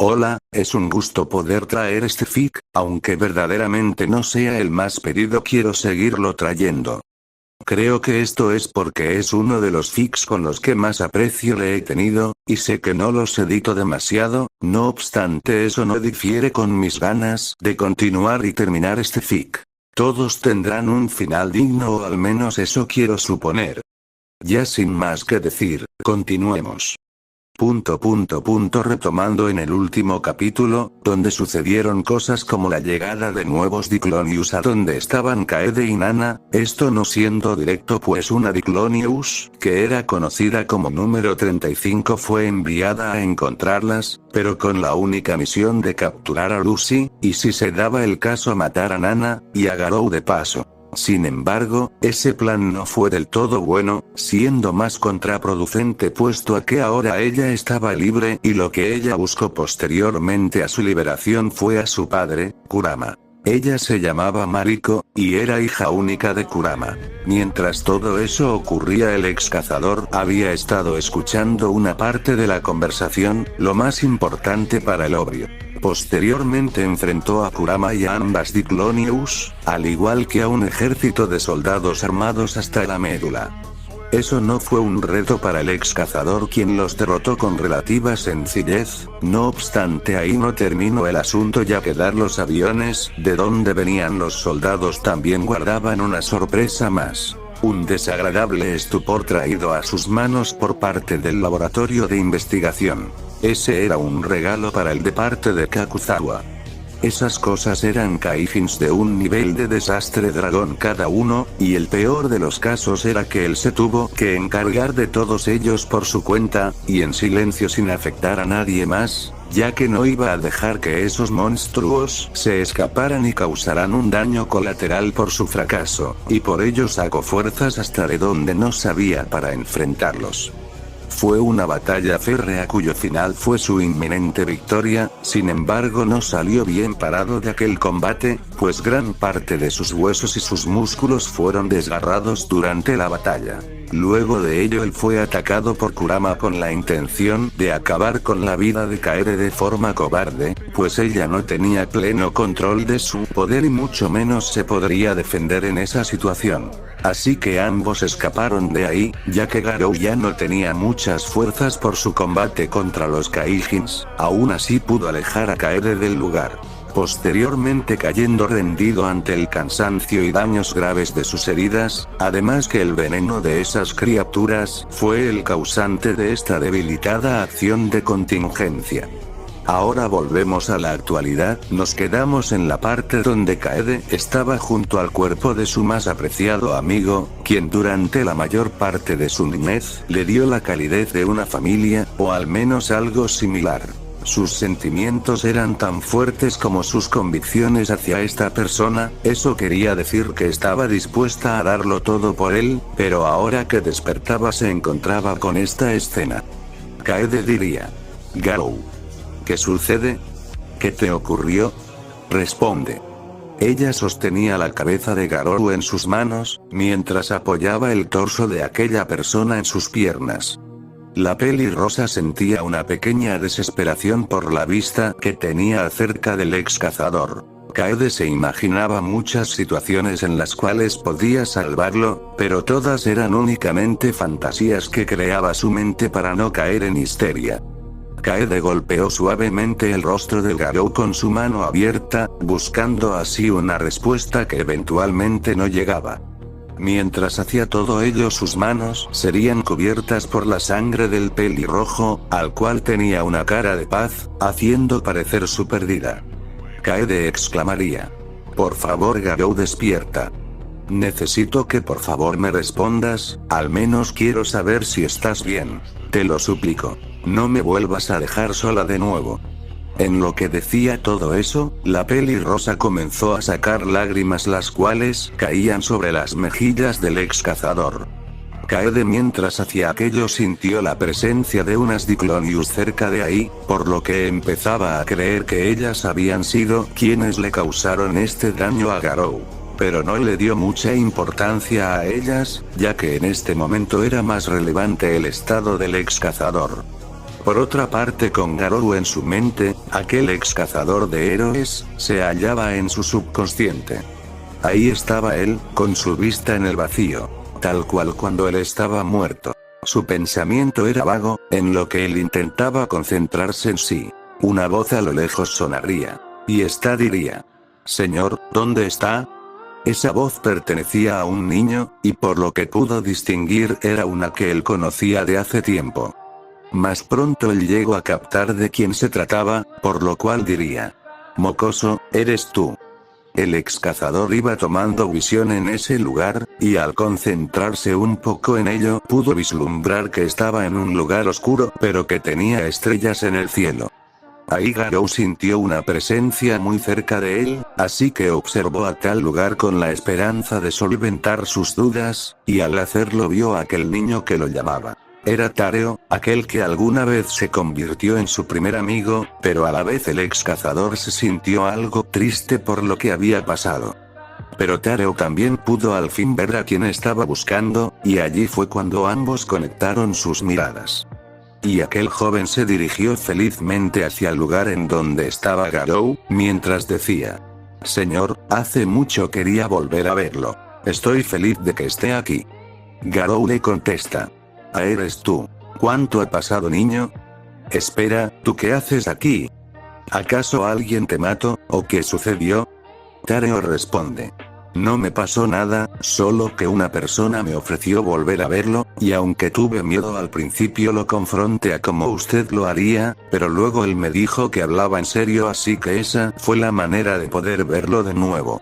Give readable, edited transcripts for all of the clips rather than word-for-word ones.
Hola, es un gusto poder traer este fic, aunque verdaderamente no sea el más pedido, quiero seguirlo trayendo. Creo que esto es porque es uno de los fics con los que más aprecio le he tenido, y sé que no los edito demasiado, no obstante eso no difiere con mis ganas de continuar y terminar este fic. Todos tendrán un final digno, o al menos eso quiero suponer. Ya sin más que decir, continuemos. Retomando en el último capítulo, donde sucedieron cosas como la llegada de nuevos Diclonius a donde estaban Kaede y Nana, esto no siendo directo pues una Diclonius, que era conocida como número 35 fue enviada a encontrarlas, pero con la única misión de capturar a Lucy, y si se daba el caso matar a Nana, y a Garou de paso. Sin embargo, ese plan no fue del todo bueno, siendo más contraproducente puesto a que ahora ella estaba libre y lo que ella buscó posteriormente a su liberación fue a su padre, Kurama. Ella se llamaba Mariko, y era hija única de Kurama. Mientras todo eso ocurría, el ex cazador había estado escuchando una parte de la conversación, lo más importante para el obvio. Posteriormente enfrentó a Kurama y a ambas Diclonius, al igual que a un ejército de soldados armados hasta la médula. Eso no fue un reto para el ex cazador, quien los derrotó con relativa sencillez, no obstante ahí no terminó el asunto, ya que dar los aviones de donde venían los soldados también guardaban una sorpresa más. Un desagradable estupor traído a sus manos por parte del laboratorio de investigación. Ese era un regalo para él de parte de Kakuzawa. Esas cosas eran kaijins de un nivel de desastre dragón cada uno, y el peor de los casos era que él se tuvo que encargar de todos ellos por su cuenta, y en silencio sin afectar a nadie más, ya que no iba a dejar que esos monstruos se escaparan y causaran un daño colateral por su fracaso, y por ello sacó fuerzas hasta de donde no sabía para enfrentarlos. Fue una batalla férrea cuyo final fue su inminente victoria, sin embargo no salió bien parado de aquel combate, pues gran parte de sus huesos y sus músculos fueron desgarrados durante la batalla. Luego de ello él fue atacado por Kurama con la intención de acabar con la vida de Kaede de forma cobarde, pues ella no tenía pleno control de su poder y mucho menos se podría defender en esa situación. Así que ambos escaparon de ahí, ya que Garou ya no tenía muchas fuerzas por su combate contra los Kaijins, aún así pudo alejar a Kaede del lugar. Posteriormente cayendo rendido ante el cansancio y daños graves de sus heridas, además que el veneno de esas criaturas fue el causante de esta debilitada acción de contingencia. Ahora volvemos a la actualidad, nos quedamos en la parte donde Kaede estaba junto al cuerpo de su más apreciado amigo, quien durante la mayor parte de su niñez le dio la calidez de una familia, o al menos algo similar. Sus sentimientos eran tan fuertes como sus convicciones hacia esta persona, eso quería decir que estaba dispuesta a darlo todo por él, pero ahora que despertaba se encontraba con esta escena. Kaede diría: Garou, ¿qué sucede? ¿Qué te ocurrió? Responde. Ella sostenía la cabeza de Garou en sus manos, mientras apoyaba el torso de aquella persona en sus piernas. La pelirrosa sentía una pequeña desesperación por la vista que tenía acerca del ex cazador. Kaede se imaginaba muchas situaciones en las cuales podía salvarlo, pero todas eran únicamente fantasías que creaba su mente para no caer en histeria. Kaede golpeó suavemente el rostro de Garou con su mano abierta, buscando así una respuesta que eventualmente no llegaba. Mientras hacía todo ello sus manos serían cubiertas por la sangre del pelirrojo, al cual tenía una cara de paz, haciendo parecer su perdida. Kaede exclamaría: por favor Garou, despierta. Necesito que por favor me respondas, al menos quiero saber si estás bien. Te lo suplico. No me vuelvas a dejar sola de nuevo. En lo que decía todo eso, la pelirrosa comenzó a sacar lágrimas, las cuales caían sobre las mejillas del ex cazador. Kaede mientras hacía aquello sintió la presencia de unas Diclonius cerca de ahí, por lo que empezaba a creer que ellas habían sido quienes le causaron este daño a Garou. Pero no le dio mucha importancia a ellas, ya que en este momento era más relevante el estado del ex cazador. Por otra parte, con Garou en su mente, aquel ex cazador de héroes, se hallaba en su subconsciente. Ahí estaba él, con su vista en el vacío, tal cual cuando él estaba muerto. Su pensamiento era vago, en lo que él intentaba concentrarse en sí. Una voz a lo lejos sonaría. Y esta diría: «Señor, ¿dónde está?». Esa voz pertenecía a un niño, y por lo que pudo distinguir era una que él conocía de hace tiempo. Más pronto él llegó a captar de quién se trataba, por lo cual diría: «Mocoso, eres tú». El ex cazador iba tomando visión en ese lugar, y al concentrarse un poco en ello pudo vislumbrar que estaba en un lugar oscuro pero que tenía estrellas en el cielo. Ahí Garou sintió una presencia muy cerca de él, así que observó a tal lugar con la esperanza de solventar sus dudas, y al hacerlo vio a aquel niño que lo llamaba. Era Tareo, aquel que alguna vez se convirtió en su primer amigo, pero a la vez el ex cazador se sintió algo triste por lo que había pasado. Pero Tareo también pudo al fin ver a quien estaba buscando, y allí fue cuando ambos conectaron sus miradas. Y aquel joven se dirigió felizmente hacia el lugar en donde estaba Garou, mientras decía: «Señor, hace mucho quería volver a verlo. Estoy feliz de que esté aquí». Garou le contesta: «Ah, eres tú. ¿Cuánto ha pasado, niño? Espera, ¿tú qué haces aquí? ¿Acaso alguien te mató, o qué sucedió?». Tareo responde: «No me pasó nada, solo que una persona me ofreció volver a verlo, y aunque tuve miedo al principio lo confronté a como usted lo haría, pero luego él me dijo que hablaba en serio, así que esa fue la manera de poder verlo de nuevo».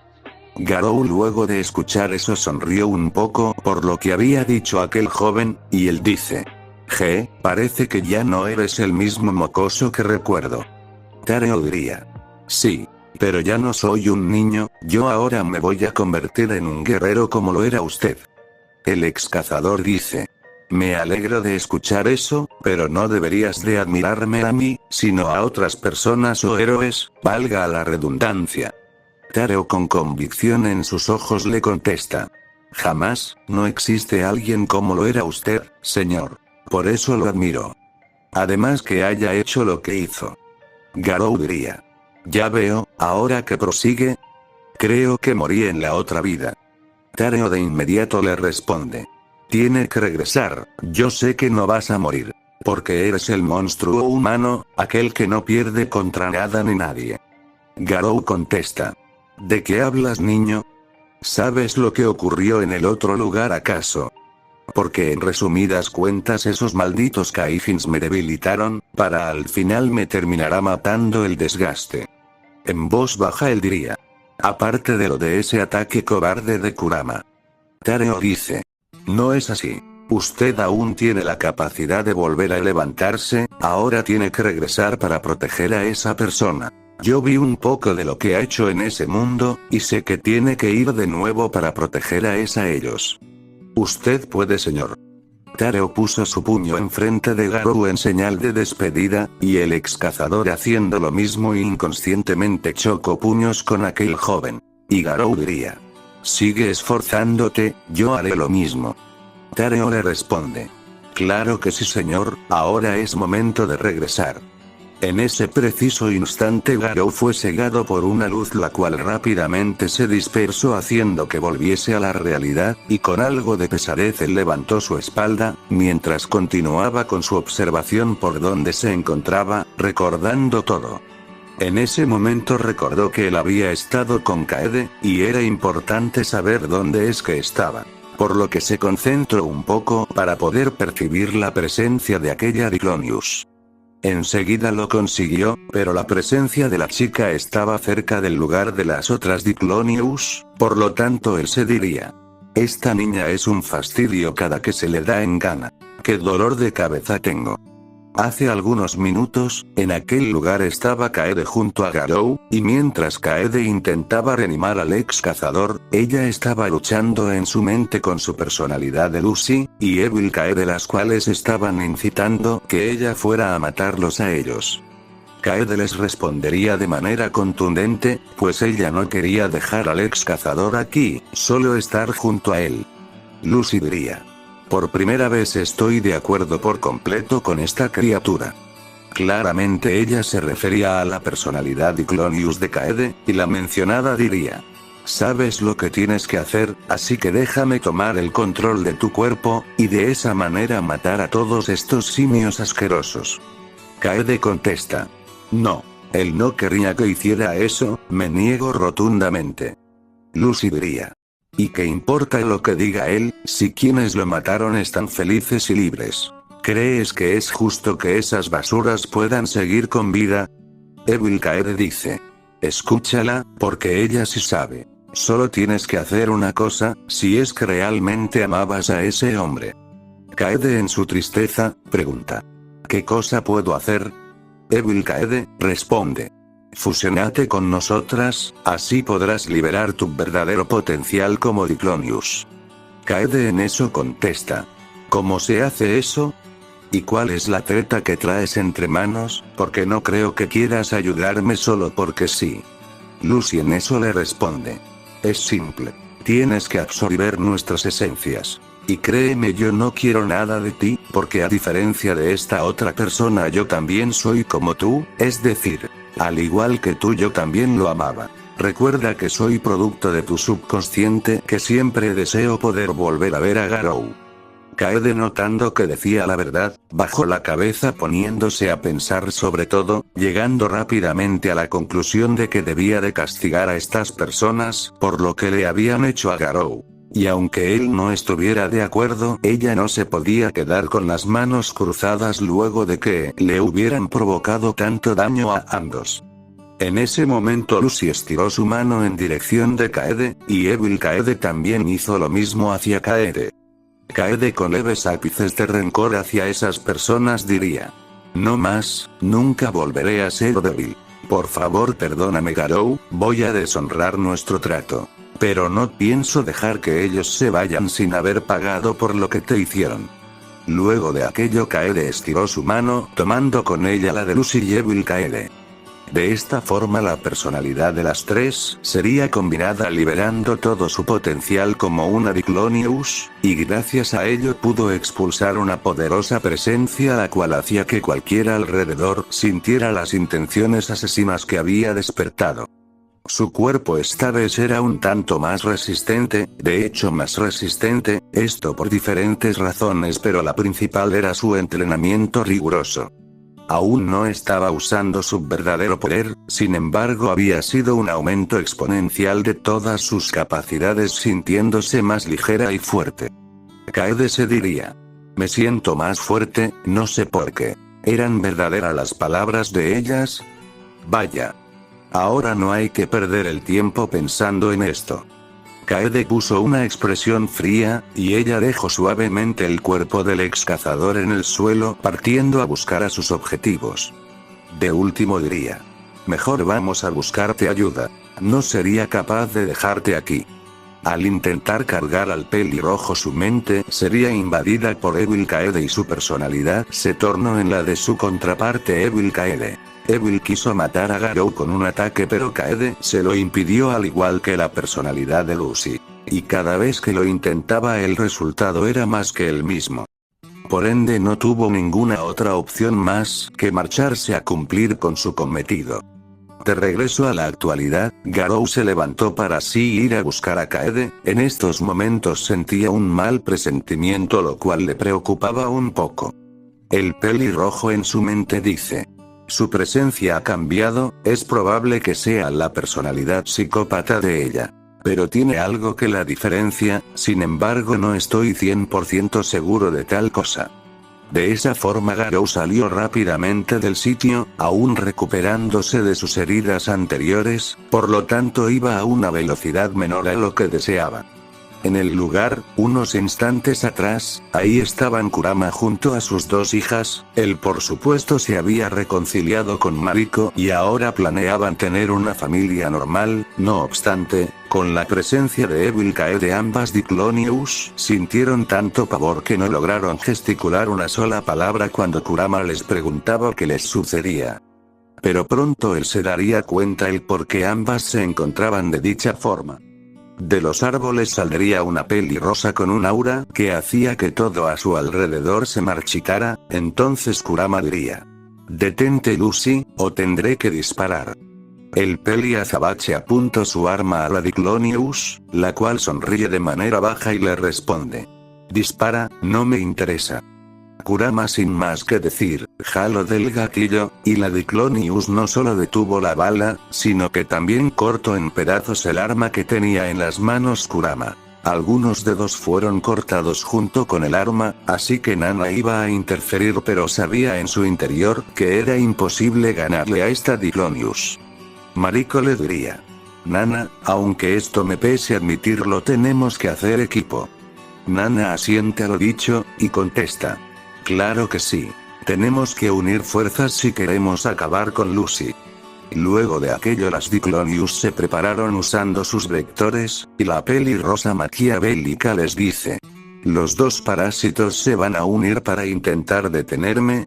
Garou luego de escuchar eso sonrió un poco por lo que había dicho aquel joven, y él dice: «Parece que ya no eres el mismo mocoso que recuerdo». Tareo diría: «Sí. Pero ya no soy un niño, yo ahora me voy a convertir en un guerrero como lo era usted». El ex cazador dice: «Me alegro de escuchar eso, pero no deberías de admirarme a mí, sino a otras personas o héroes, valga la redundancia». Tareo con convicción en sus ojos le contesta: «Jamás, no existe alguien como lo era usted, señor. Por eso lo admiro. Además que haya hecho lo que hizo». Garou diría: «Ya veo, ahora que prosigue. Creo que morí en la otra vida». Tareo de inmediato le responde: «Tiene que regresar, yo sé que no vas a morir. Porque eres el monstruo humano, aquel que no pierde contra nada ni nadie». Garou contesta: «¿De qué hablas, niño? ¿Sabes lo que ocurrió en el otro lugar acaso? Porque en resumidas cuentas esos malditos Kaifins me debilitaron, para al final me terminará matando el desgaste». En voz baja él diría: «Aparte de lo de ese ataque cobarde de Kurama». Tareo dice: «No es así. Usted aún tiene la capacidad de volver a levantarse, ahora tiene que regresar para proteger a esa persona. Yo vi un poco de lo que ha hecho en ese mundo, y sé que tiene que ir de nuevo para proteger a ellos. Usted puede, señor». Tareo puso su puño enfrente de Garou en señal de despedida, y el ex cazador haciendo lo mismo inconscientemente chocó puños con aquel joven. Y Garou diría: «Sigue esforzándote, yo haré lo mismo». Tareo le responde: «Claro que sí, señor, ahora es momento de regresar». En ese preciso instante Garou fue cegado por una luz la cual rápidamente se dispersó haciendo que volviese a la realidad, y con algo de pesadez él levantó su espalda, mientras continuaba con su observación por donde se encontraba, recordando todo. En ese momento recordó que él había estado con Kaede, y era importante saber dónde es que estaba. Por lo que se concentró un poco para poder percibir la presencia de aquella Diclonius. Enseguida lo consiguió, pero la presencia de la chica estaba cerca del lugar de las otras Diclonius, por lo tanto él se diría: «Esta niña es un fastidio cada que se le da en gana. ¡Qué dolor de cabeza tengo!». Hace algunos minutos, en aquel lugar estaba Kaede junto a Garou, y mientras Kaede intentaba reanimar al ex cazador, ella estaba luchando en su mente con su personalidad de Lucy, y Evil Kaede, las cuales estaban incitando que ella fuera a matarlos a ellos. Kaede les respondería de manera contundente, pues ella no quería dejar al ex cazador aquí, solo estar junto a él. Lucy diría: «Por primera vez estoy de acuerdo por completo con esta criatura. Claramente ella se refería a la personalidad Diclonius de Kaede, y la mencionada diría: sabes lo que tienes que hacer, así que déjame tomar el control de tu cuerpo, y de esa manera matar a todos estos simios asquerosos. Kaede contesta: no. Él no querría que hiciera eso, me niego rotundamente. Lucy diría: ¿y qué importa lo que diga él, si quienes lo mataron están felices y libres? ¿Crees que es justo que esas basuras puedan seguir con vida? Evil Kaede dice: escúchala, porque ella sí sabe. Solo tienes que hacer una cosa, si es que realmente amabas a ese hombre. Kaede en su tristeza, pregunta: ¿qué cosa puedo hacer? Evil Kaede responde: fusionate con nosotras, así podrás liberar tu verdadero potencial como Diclonius. Kaede en eso contesta: ¿cómo se hace eso? ¿Y cuál es la treta que traes entre manos? Porque no creo que quieras ayudarme solo porque sí. Lucy en eso le responde: es simple. Tienes que absorber nuestras esencias. Y créeme, yo no quiero nada de ti, porque a diferencia de esta otra persona yo también soy como tú, es decir, al igual que tú yo también lo amaba. Recuerda que soy producto de tu subconsciente, que siempre deseo poder volver a ver a Garou. Kaede, notando que decía la verdad, bajó la cabeza poniéndose a pensar sobre todo, llegando rápidamente a la conclusión de que debía de castigar a estas personas por lo que le habían hecho a Garou. Y aunque él no estuviera de acuerdo, ella no se podía quedar con las manos cruzadas luego de que le hubieran provocado tanto daño a ambos. En ese momento Lucy estiró su mano en dirección de Kaede, y Evil Kaede también hizo lo mismo hacia Kaede. Kaede, con leves ápices de rencor hacia esas personas, diría: no más, nunca volveré a ser débil. Por favor perdóname Garou, voy a deshonrar nuestro trato. Pero no pienso dejar que ellos se vayan sin haber pagado por lo que te hicieron. Luego de aquello Kaede estiró su mano, tomando con ella la de Lucy y Evil Kaede. De esta forma la personalidad de las tres sería combinada, liberando todo su potencial como una Diclonius, y gracias a ello pudo expulsar una poderosa presencia la cual hacía que cualquiera alrededor sintiera las intenciones asesinas que había despertado. Su cuerpo esta vez era un tanto más resistente, de hecho más resistente, esto por diferentes razones, pero la principal era su entrenamiento riguroso. Aún no estaba usando su verdadero poder, sin embargo había sido un aumento exponencial de todas sus capacidades, sintiéndose más ligera y fuerte. Kaede se diría: me siento más fuerte, no sé por qué. ¿Eran verdaderas las palabras de ellas? Vaya. Ahora no hay que perder el tiempo pensando en esto. Kaede puso una expresión fría, y ella dejó suavemente el cuerpo del ex cazador en el suelo, partiendo a buscar a sus objetivos. De último diría: mejor vamos a buscarte ayuda. No sería capaz de dejarte aquí. Al intentar cargar al pelirrojo, su mente sería invadida por Evil Kaede y su personalidad se tornó en la de su contraparte Evil Kaede. Evil quiso matar a Garou con un ataque, pero Kaede se lo impidió, al igual que la personalidad de Lucy. Y cada vez que lo intentaba el resultado era más que el mismo. Por ende no tuvo ninguna otra opción más que marcharse a cumplir con su cometido. De regreso a la actualidad, Garou se levantó para así ir a buscar a Kaede. En estos momentos sentía un mal presentimiento, lo cual le preocupaba un poco. El pelirrojo en su mente dice: su presencia ha cambiado, es probable que sea la personalidad psicópata de ella. Pero tiene algo que la diferencia, sin embargo no estoy 100% seguro de tal cosa. De esa forma Garou salió rápidamente del sitio, aún recuperándose de sus heridas anteriores, por lo tanto iba a una velocidad menor a lo que deseaba. En el lugar, unos instantes atrás, ahí estaban Kurama junto a sus dos hijas. Él por supuesto se había reconciliado con Mariko y ahora planeaban tener una familia normal. No obstante, con la presencia de Evil Kaede, ambas Diclonius sintieron tanto pavor que no lograron gesticular una sola palabra cuando Kurama les preguntaba qué les sucedía. Pero pronto él se daría cuenta el por qué ambas se encontraban de dicha forma. De los árboles saldría una pelirrosa con un aura que hacía que todo a su alrededor se marchitara. Entonces Kurama diría: Detente Lucy, o tendré que disparar. El peli azabache apunta su arma a la Diclonius, la cual sonríe de manera baja y le responde. Dispara, no me interesa. Kurama sin más que decir, jaló del gatillo, y la Diclonius no solo detuvo la bala, sino que también cortó en pedazos el arma que tenía en las manos Kurama. Algunos dedos fueron cortados junto con el arma, así que Nana iba a interferir, pero sabía en su interior que era imposible ganarle a esta Diclonius. Mariko le diría. Nana, aunque esto me pese admitirlo, tenemos que hacer equipo. Nana asiente a lo dicho, y contesta. Claro que sí. Tenemos que unir fuerzas si queremos acabar con Lucy. Luego de aquello las Diclonius se prepararon usando sus vectores, y la pelirrosa maquiavélica les dice. Los dos parásitos se van a unir para intentar detenerme.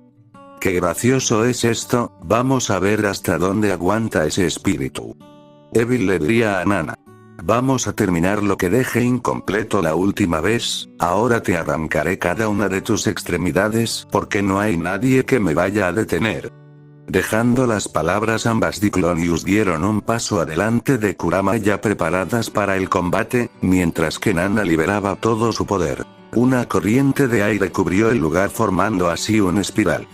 Qué gracioso es esto, vamos a ver hasta dónde aguanta ese espíritu. Evil le diría a Nana. Vamos a terminar lo que dejé incompleto la última vez, ahora te arrancaré cada una de tus extremidades porque no hay nadie que me vaya a detener. Dejando las palabras, ambas Diclonius dieron un paso adelante de Kurama ya preparadas para el combate, mientras que Nana liberaba todo su poder. Una corriente de aire cubrió el lugar formando así una espiral.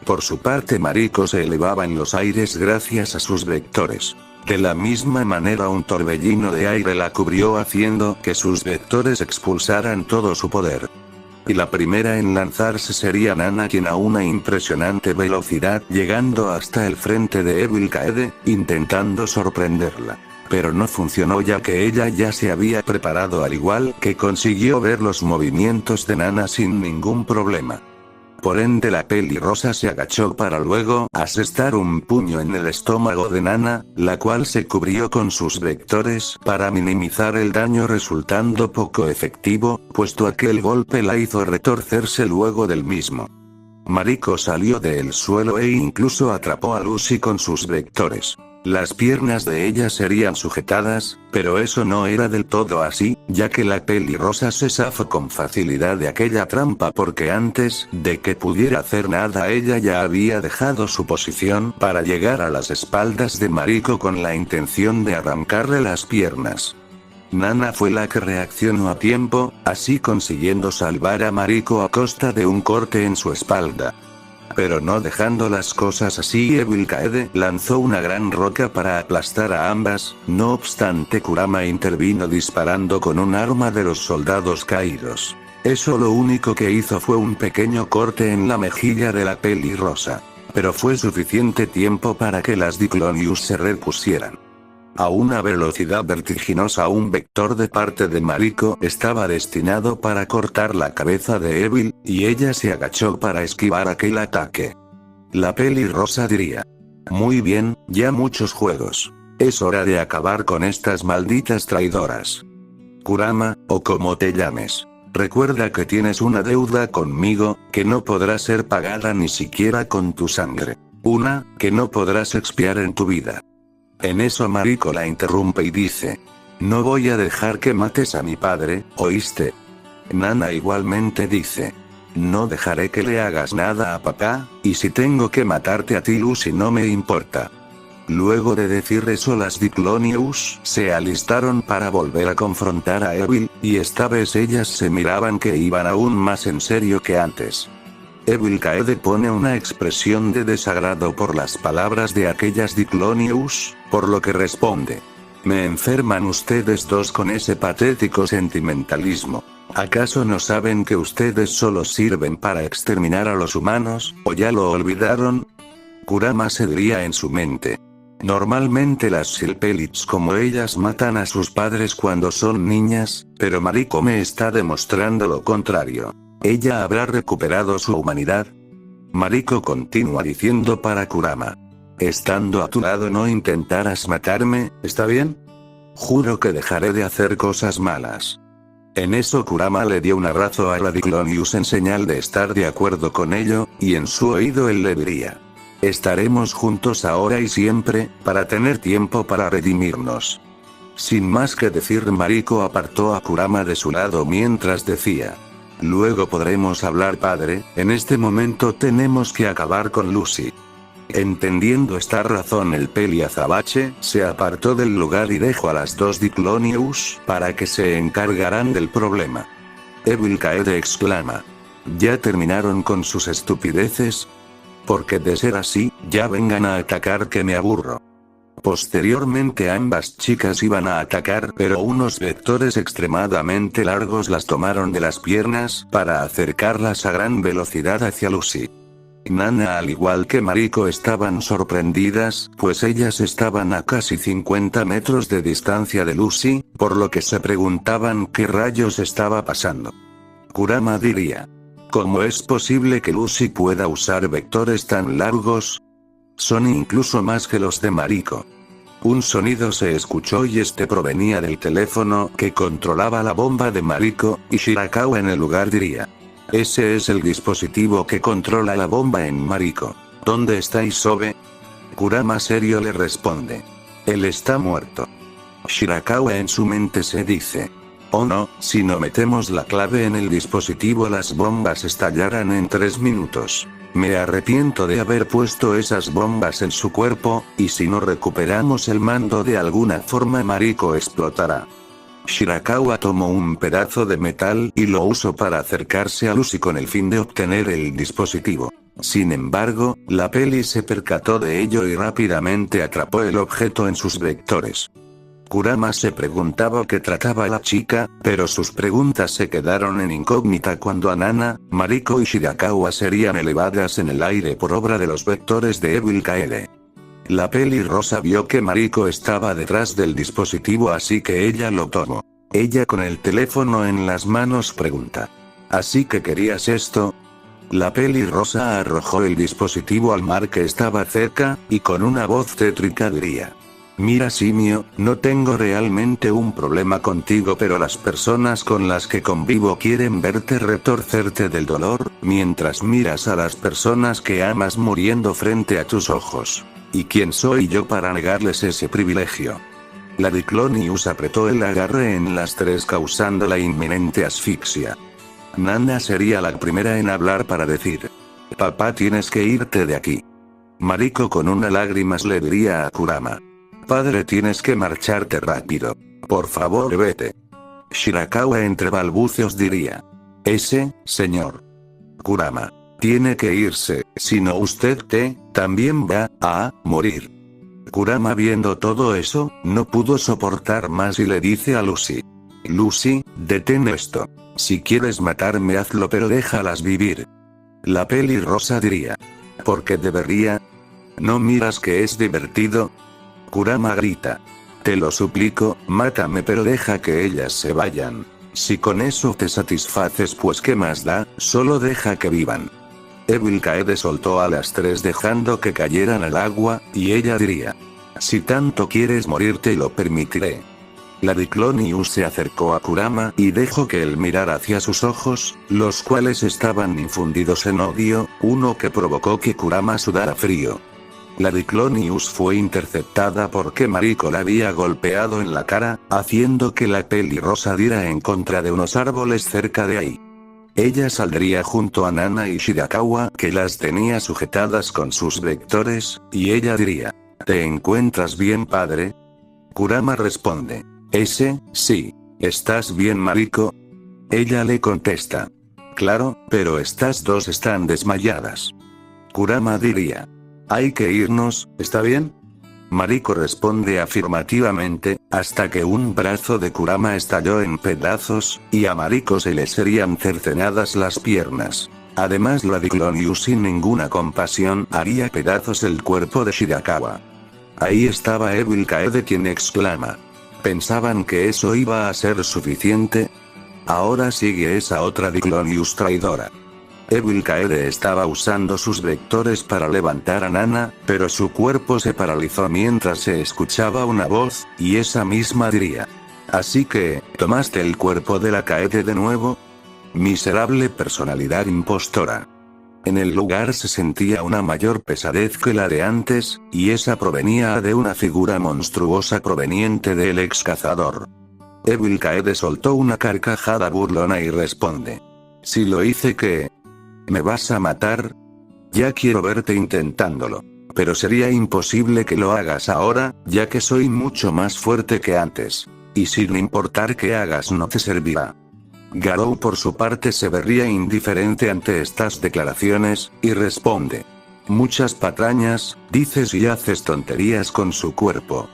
Por su parte Mariko se elevaba en los aires gracias a sus vectores. De la misma manera un torbellino de aire la cubrió haciendo que sus vectores expulsaran todo su poder. Y la primera en lanzarse sería Nana, quien a una impresionante velocidad llegando hasta el frente de Evil Kaede, intentando sorprenderla. Pero no funcionó ya que ella ya se había preparado, al igual que consiguió ver los movimientos de Nana sin ningún problema. Por ende la pelirrosa se agachó para luego asestar un puño en el estómago de Nana, la cual se cubrió con sus vectores para minimizar el daño, resultando poco efectivo, puesto a que el golpe la hizo retorcerse luego del mismo. Mariko salió del suelo e incluso atrapó a Lucy con sus vectores. Las piernas de ella serían sujetadas, pero eso no era del todo así, ya que la pelirrosa se zafó con facilidad de aquella trampa porque antes de que pudiera hacer nada ella ya había dejado su posición para llegar a las espaldas de Mariko con la intención de arrancarle las piernas. Nana fue la que reaccionó a tiempo, así consiguiendo salvar a Mariko a costa de un corte en su espalda. Pero no dejando las cosas así, Evil Kaede lanzó una gran roca para aplastar a ambas, no obstante Kurama intervino disparando con un arma de los soldados caídos. Eso lo único que hizo fue un pequeño corte en la mejilla de la pelirrosa. Pero fue suficiente tiempo para que las Diclonius se repusieran. A una velocidad vertiginosa, un vector de parte de Mariko estaba destinado para cortar la cabeza de Evil, y ella se agachó para esquivar aquel ataque. La pelirrosa diría. Muy bien, ya muchos juegos. Es hora de acabar con estas malditas traidoras. Kurama, o como te llames. Recuerda que tienes una deuda conmigo, que no podrá ser pagada ni siquiera con tu sangre. Una, que no podrás expiar en tu vida. En eso Mariko la interrumpe y dice. No voy a dejar que mates a mi padre, ¿oíste? Nana igualmente dice. No dejaré que le hagas nada a papá, y si tengo que matarte a ti Lucy no me importa. Luego de decir eso las Diclonius se alistaron para volver a confrontar a Evil, y esta vez ellas se miraban que iban aún más en serio que antes. Evil Kaede pone una expresión de desagrado por las palabras de aquellas Diclonius, por lo que responde. Me enferman ustedes dos con ese patético sentimentalismo. ¿Acaso no saben que ustedes solo sirven para exterminar a los humanos, o ya lo olvidaron? Kurama se diría en su mente. Normalmente las Silpelits como ellas matan a sus padres cuando son niñas, pero Mariko me está demostrando lo contrario. ¿Ella habrá recuperado su humanidad? Mariko continúa diciendo para Kurama. Estando a tu lado no intentarás matarme, ¿está bien? Juro que dejaré de hacer cosas malas. En eso Kurama le dio un abrazo a la Diclonius en señal de estar de acuerdo con ello, y en su oído él le diría. Estaremos juntos ahora y siempre, para tener tiempo para redimirnos. Sin más que decir Mariko apartó a Kurama de su lado mientras decía. Luego podremos hablar padre, en este momento tenemos que acabar con Lucy. Entendiendo esta razón, el peli azabache se apartó del lugar y dejó a las dos Diclonius para que se encargaran del problema. Evil Kaede exclama: ¿ya terminaron con sus estupideces? Porque de ser así, ya vengan a atacar, que me aburro. Posteriormente ambas chicas iban a atacar, pero unos vectores extremadamente largos las tomaron de las piernas para acercarlas a gran velocidad hacia Lucy. Nana al igual que Mariko estaban sorprendidas, pues ellas estaban a casi 50 metros de distancia de Lucy, por lo que se preguntaban qué rayos estaba pasando. Kurama diría: ¿cómo es posible que Lucy pueda usar vectores tan largos? Son incluso más que los de Mariko. Un sonido se escuchó y este provenía del teléfono que controlaba la bomba de Mariko, y Shirakawa en el lugar diría: ese es el dispositivo que controla la bomba en Mariko. ¿Dónde está Isobe? Kurama serio le responde: él está muerto. Shirakawa en su mente se dice: oh no, si no metemos la clave en el dispositivo las bombas estallarán en 3 minutos. Me arrepiento de haber puesto esas bombas en su cuerpo, y si no recuperamos el mando de alguna forma Mariko explotará. Shirakawa tomó un pedazo de metal y lo usó para acercarse a Lucy con el fin de obtener el dispositivo. Sin embargo, la peli se percató de ello y rápidamente atrapó el objeto en sus vectores. Kurama se preguntaba qué trataba la chica, pero sus preguntas se quedaron en incógnita cuando a Nana, Mariko y Shirakawa serían elevadas en el aire por obra de los vectores de Evil Kaede. La pelirrosa vio que Mariko estaba detrás del dispositivo, así que ella lo tomó. Ella con el teléfono en las manos pregunta: ¿así que querías esto? La pelirrosa arrojó el dispositivo al mar que estaba cerca, y con una voz tétrica diría: mira simio, no tengo realmente un problema contigo, pero las personas con las que convivo quieren verte retorcerte del dolor, mientras miras a las personas que amas muriendo frente a tus ojos. ¿Y quién soy yo para negarles ese privilegio? La Diclonius apretó el agarre en las tres causando la inminente asfixia. Nana sería la primera en hablar para decir: papá, tienes que irte de aquí. Mariko con una lágrimas le diría a Kurama: padre, tienes que marcharte rápido. Por favor, vete. Shirakawa entre balbuceos diría: ese, señor Kurama, tiene que irse, si no usted también va a morir. Kurama viendo todo eso, no pudo soportar más y le dice a Lucy: Lucy, detén esto. Si quieres matarme hazlo, pero déjalas vivir. La pelirrosa diría: ¿por qué debería? ¿No miras que es divertido? Kurama grita: te lo suplico, mátame, pero deja que ellas se vayan. Si con eso te satisfaces, pues qué más da, solo deja que vivan. Evil Kaede soltó a las tres dejando que cayeran al agua, y ella diría: si tanto quieres morir te lo permitiré. La Diclonius se acercó a Kurama y dejó que él mirara hacia sus ojos, los cuales estaban infundidos en odio, uno que provocó que Kurama sudara frío. La Diclonius fue interceptada porque Mariko la había golpeado en la cara, haciendo que la pelirrosa diera en contra de unos árboles cerca de ahí. Ella saldría junto a Nana y Shirakawa, que las tenía sujetadas con sus vectores, y ella diría: ¿te encuentras bien, padre? Kurama responde: sí. ¿Estás bien, Mariko? Ella le contesta: claro, pero estas dos están desmayadas. Kurama diría: hay que irnos, ¿está bien? Mariko responde afirmativamente, hasta que un brazo de Kurama estalló en pedazos, y a Mariko se le serían cercenadas las piernas. Además, la Diclonius sin ninguna compasión haría pedazos el cuerpo de Shirakawa. Ahí estaba Evil Kaede, quien exclama: ¿pensaban que eso iba a ser suficiente? Ahora sigue esa otra Diclonius traidora. Evil Kaede estaba usando sus vectores para levantar a Nana, pero su cuerpo se paralizó mientras se escuchaba una voz, y esa misma diría: ¿así que, tomaste el cuerpo de la Kaede de nuevo? Miserable personalidad impostora. En el lugar se sentía una mayor pesadez que la de antes, y esa provenía de una figura monstruosa proveniente del ex cazador. Evil Kaede soltó una carcajada burlona y responde: si lo hice, ¿qué? ¿Me vas a matar? Ya quiero verte intentándolo. pero sería imposible que lo hagas ahora, ya que soy mucho más fuerte que antes. Y sin importar qué hagas no te servirá. Garou por su parte se vería indiferente ante estas declaraciones, y responde. Muchas patrañas, dices y haces tonterías con su cuerpo.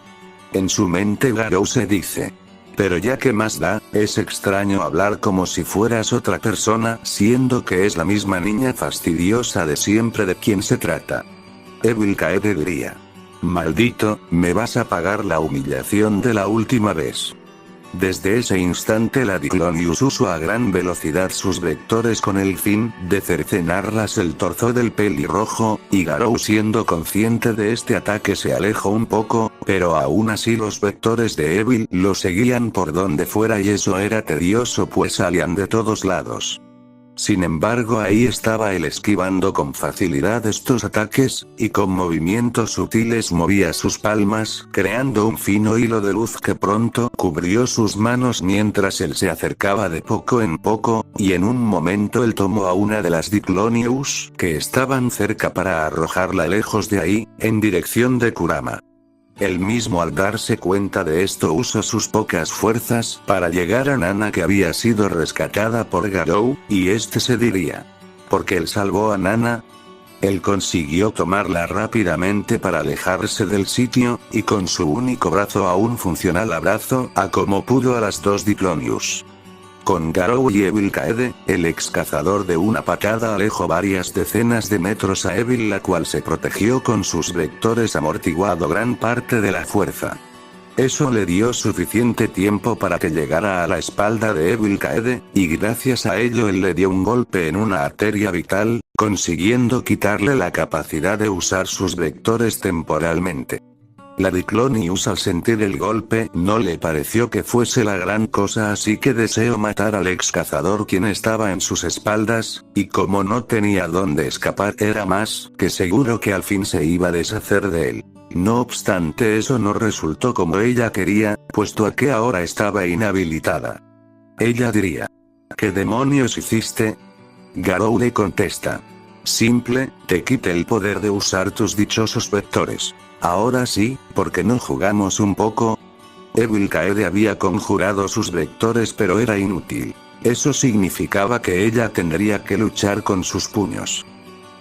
En su mente Garou se dice. Pero ya que más da, es extraño hablar como si fueras otra persona, siendo que es la misma niña fastidiosa de siempre de quien se trata. Evil Kaede diría. Maldito, me vas a pagar la humillación de la última vez. Desde ese instante la Diclonius usó a gran velocidad sus vectores con el fin de cercenarlas el torso del pelirrojo, y Garou siendo consciente de este ataque se alejó un poco, pero aún así los vectores de Evil lo seguían por donde fuera y eso era tedioso pues salían de todos lados. Sin embargo ahí estaba él esquivando con facilidad estos ataques, y con movimientos sutiles movía sus palmas, creando un fino hilo de luz que pronto cubrió sus manos mientras él se acercaba de poco en poco, y en un momento él tomó a una de las Diclonius que estaban cerca para arrojarla lejos de ahí, en dirección de Kurama. Él mismo al darse cuenta de esto usó sus pocas fuerzas para llegar a Nana que había sido rescatada por Garou, y este se diría. Porque él salvó a Nana. Él consiguió tomarla rápidamente para alejarse del sitio, y con su único brazo aún funcional abrazó a como pudo a las dos Diclonius. Con Garou y Evil Kaede, el ex cazador de una patada alejó varias decenas de metros a Evil la cual se protegió con sus vectores amortiguado gran parte de la fuerza. Eso le dio suficiente tiempo para que llegara a la espalda de Evil Kaede, y gracias a ello él le dio un golpe en una arteria vital, consiguiendo quitarle la capacidad de usar sus vectores temporalmente. La Diclonius al sentir el golpe no le pareció que fuese la gran cosa así que deseó matar al ex cazador quien estaba en sus espaldas, y como no tenía dónde escapar era más que seguro que al fin se iba a deshacer de él. No obstante eso no resultó como ella quería, puesto a que ahora estaba inhabilitada. Ella diría. ¿Qué demonios hiciste? Garou le contesta. Simple, te quité el poder de usar tus dichosos vectores. Ahora sí, ¿por qué no jugamos un poco? Evil Kaede había conjurado sus vectores pero era inútil. Eso significaba que ella tendría que luchar con sus puños.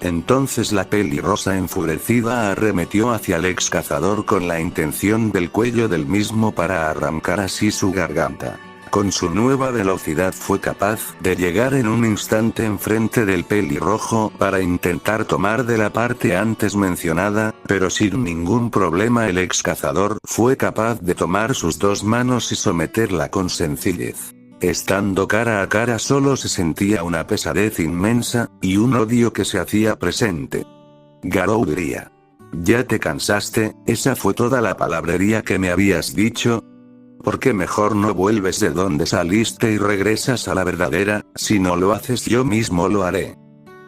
Entonces la pelirrosa enfurecida arremetió hacia el ex cazador con la intención del cuello del mismo para arrancar así su garganta. Con su nueva velocidad fue capaz de llegar en un instante enfrente del pelirrojo para intentar tomar de la parte antes mencionada, pero sin ningún problema el ex cazador fue capaz de tomar sus dos manos y someterla con sencillez. Estando cara a cara solo se sentía una pesadez inmensa, y un odio que se hacía presente. Garou diría. ¿Ya te cansaste? ¿Esa fue toda la palabrería que me habías dicho? ¿Por qué mejor no vuelves de donde saliste y regresas a la verdadera? Si no lo haces yo mismo lo haré.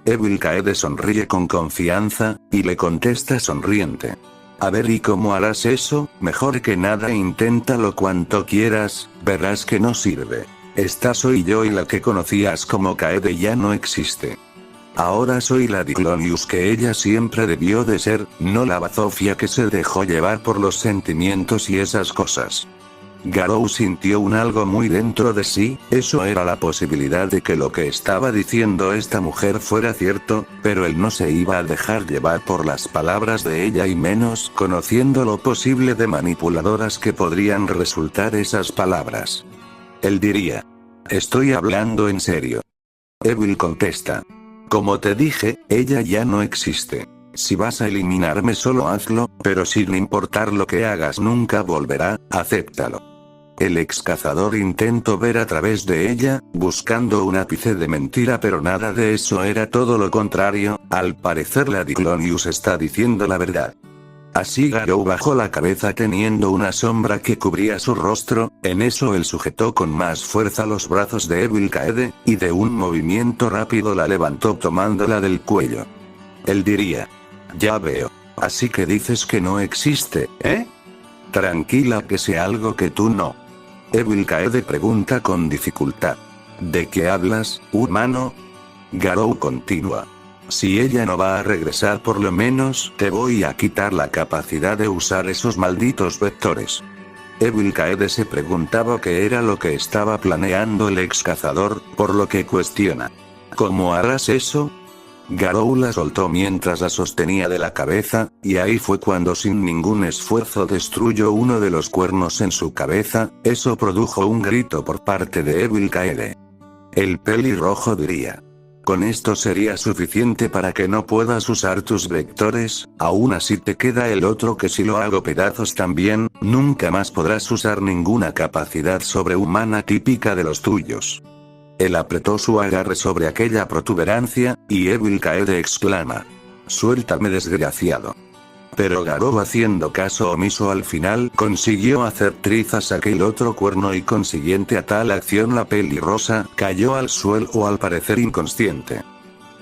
Evil Kaede sonríe con confianza, y le contesta sonriente. A ver, ¿y cómo harás eso? Mejor que nada inténtalo cuanto quieras, verás que no sirve. Esta soy yo y la que conocías como Kaede ya no existe. Ahora soy la Diclonius que ella siempre debió de ser, no la bazofia que se dejó llevar por los sentimientos y esas cosas. Garou sintió un algo muy dentro de sí, eso era la posibilidad de que lo que estaba diciendo esta mujer fuera cierto, pero él no se iba a dejar llevar por las palabras de ella y menos conociendo lo posible de manipuladoras que podrían resultar esas palabras. Él diría. Estoy hablando en serio. Evil contesta. Como te dije, ella ya no existe. Si vas a eliminarme solo hazlo, pero sin importar lo que hagas nunca volverá, acéptalo. El ex cazador intentó ver a través de ella, buscando un ápice de mentira pero nada de eso era todo lo contrario, al parecer la Diclonius está diciendo la verdad. Así Garou bajó la cabeza teniendo una sombra que cubría su rostro, en eso él sujetó con más fuerza los brazos de Evil Kaede, y de un movimiento rápido la levantó tomándola del cuello. Él diría. Ya veo. Así que dices que no existe, ¿eh? Tranquila que sea algo que tú no. Evil Kaede pregunta con dificultad. ¿De qué hablas, humano? Garou continúa. Si ella no va a regresar, por lo menos te voy a quitar la capacidad de usar esos malditos vectores. Evil Kaede se preguntaba qué era lo que estaba planeando el ex cazador, por lo que cuestiona: ¿cómo harás eso? Garou la soltó mientras la sostenía de la cabeza, y ahí fue cuando sin ningún esfuerzo destruyó uno de los cuernos en su cabeza. Eso produjo un grito por parte de Evil Kaede. El pelirrojo diría: con esto sería suficiente para que no puedas usar tus vectores. Aún así te queda el otro, que si lo hago pedazos también, nunca más podrás usar ninguna capacidad sobrehumana típica de los tuyos. Él apretó su agarre sobre aquella protuberancia, y Evil Kaede exclama: suéltame, desgraciado. Pero Garou, haciendo caso omiso, al final consiguió hacer trizas aquel otro cuerno, y consiguiente a tal acción la pelirrosa cayó al suelo, al parecer inconsciente.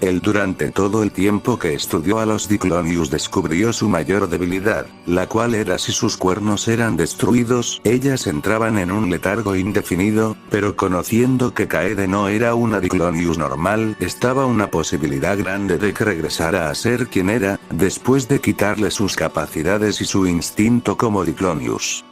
Él, durante todo el tiempo que estudió a los Diclonius, descubrió su mayor debilidad, la cual era: si sus cuernos eran destruidos, ellas entraban en un letargo indefinido. Pero conociendo que Kaede no era una Diclonius normal, estaba una posibilidad grande de que regresara a ser quien era, después de quitarle sus capacidades y su instinto como Diclonius.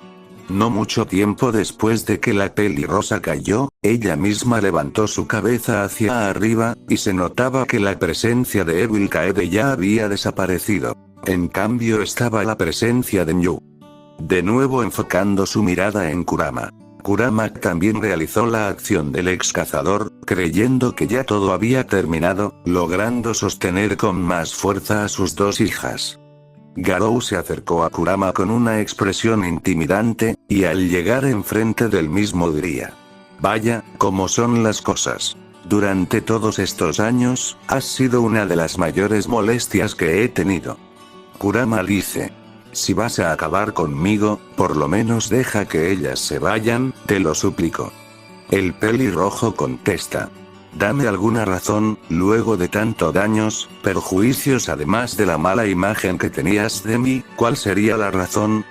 No mucho tiempo después de que la pelirrosa cayó, ella misma levantó su cabeza hacia arriba, y se notaba que la presencia de Evil Kaede ya había desaparecido. En cambio estaba la presencia de Nyu. De nuevo enfocando su mirada en Kurama. Kurama también realizó la acción del ex cazador, creyendo que ya todo había terminado, logrando sostener con más fuerza a sus dos hijas. Garou se acercó a Kurama con una expresión intimidante, y al llegar enfrente del mismo diría: vaya, cómo son las cosas. Durante todos estos años, has sido una de las mayores molestias que he tenido. Kurama dice: si vas a acabar conmigo, por lo menos deja que ellas se vayan, te lo suplico. El pelirrojo contesta: dame alguna razón, luego de tanto daños, perjuicios, además de la mala imagen que tenías de mí, ¿cuál sería la razón?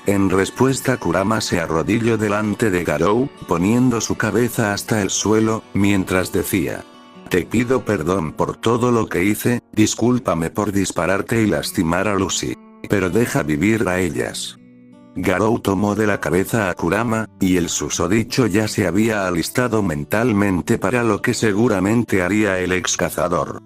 En respuesta, Kurama se arrodilló delante de Garou, poniendo su cabeza hasta el suelo, mientras decía: te pido perdón por todo lo que hice, discúlpame por dispararte y lastimar a Lucy. Pero deja vivir a ellas. Garou tomó de la cabeza a Kurama, y el susodicho ya se había alistado mentalmente para lo que seguramente haría el ex cazador.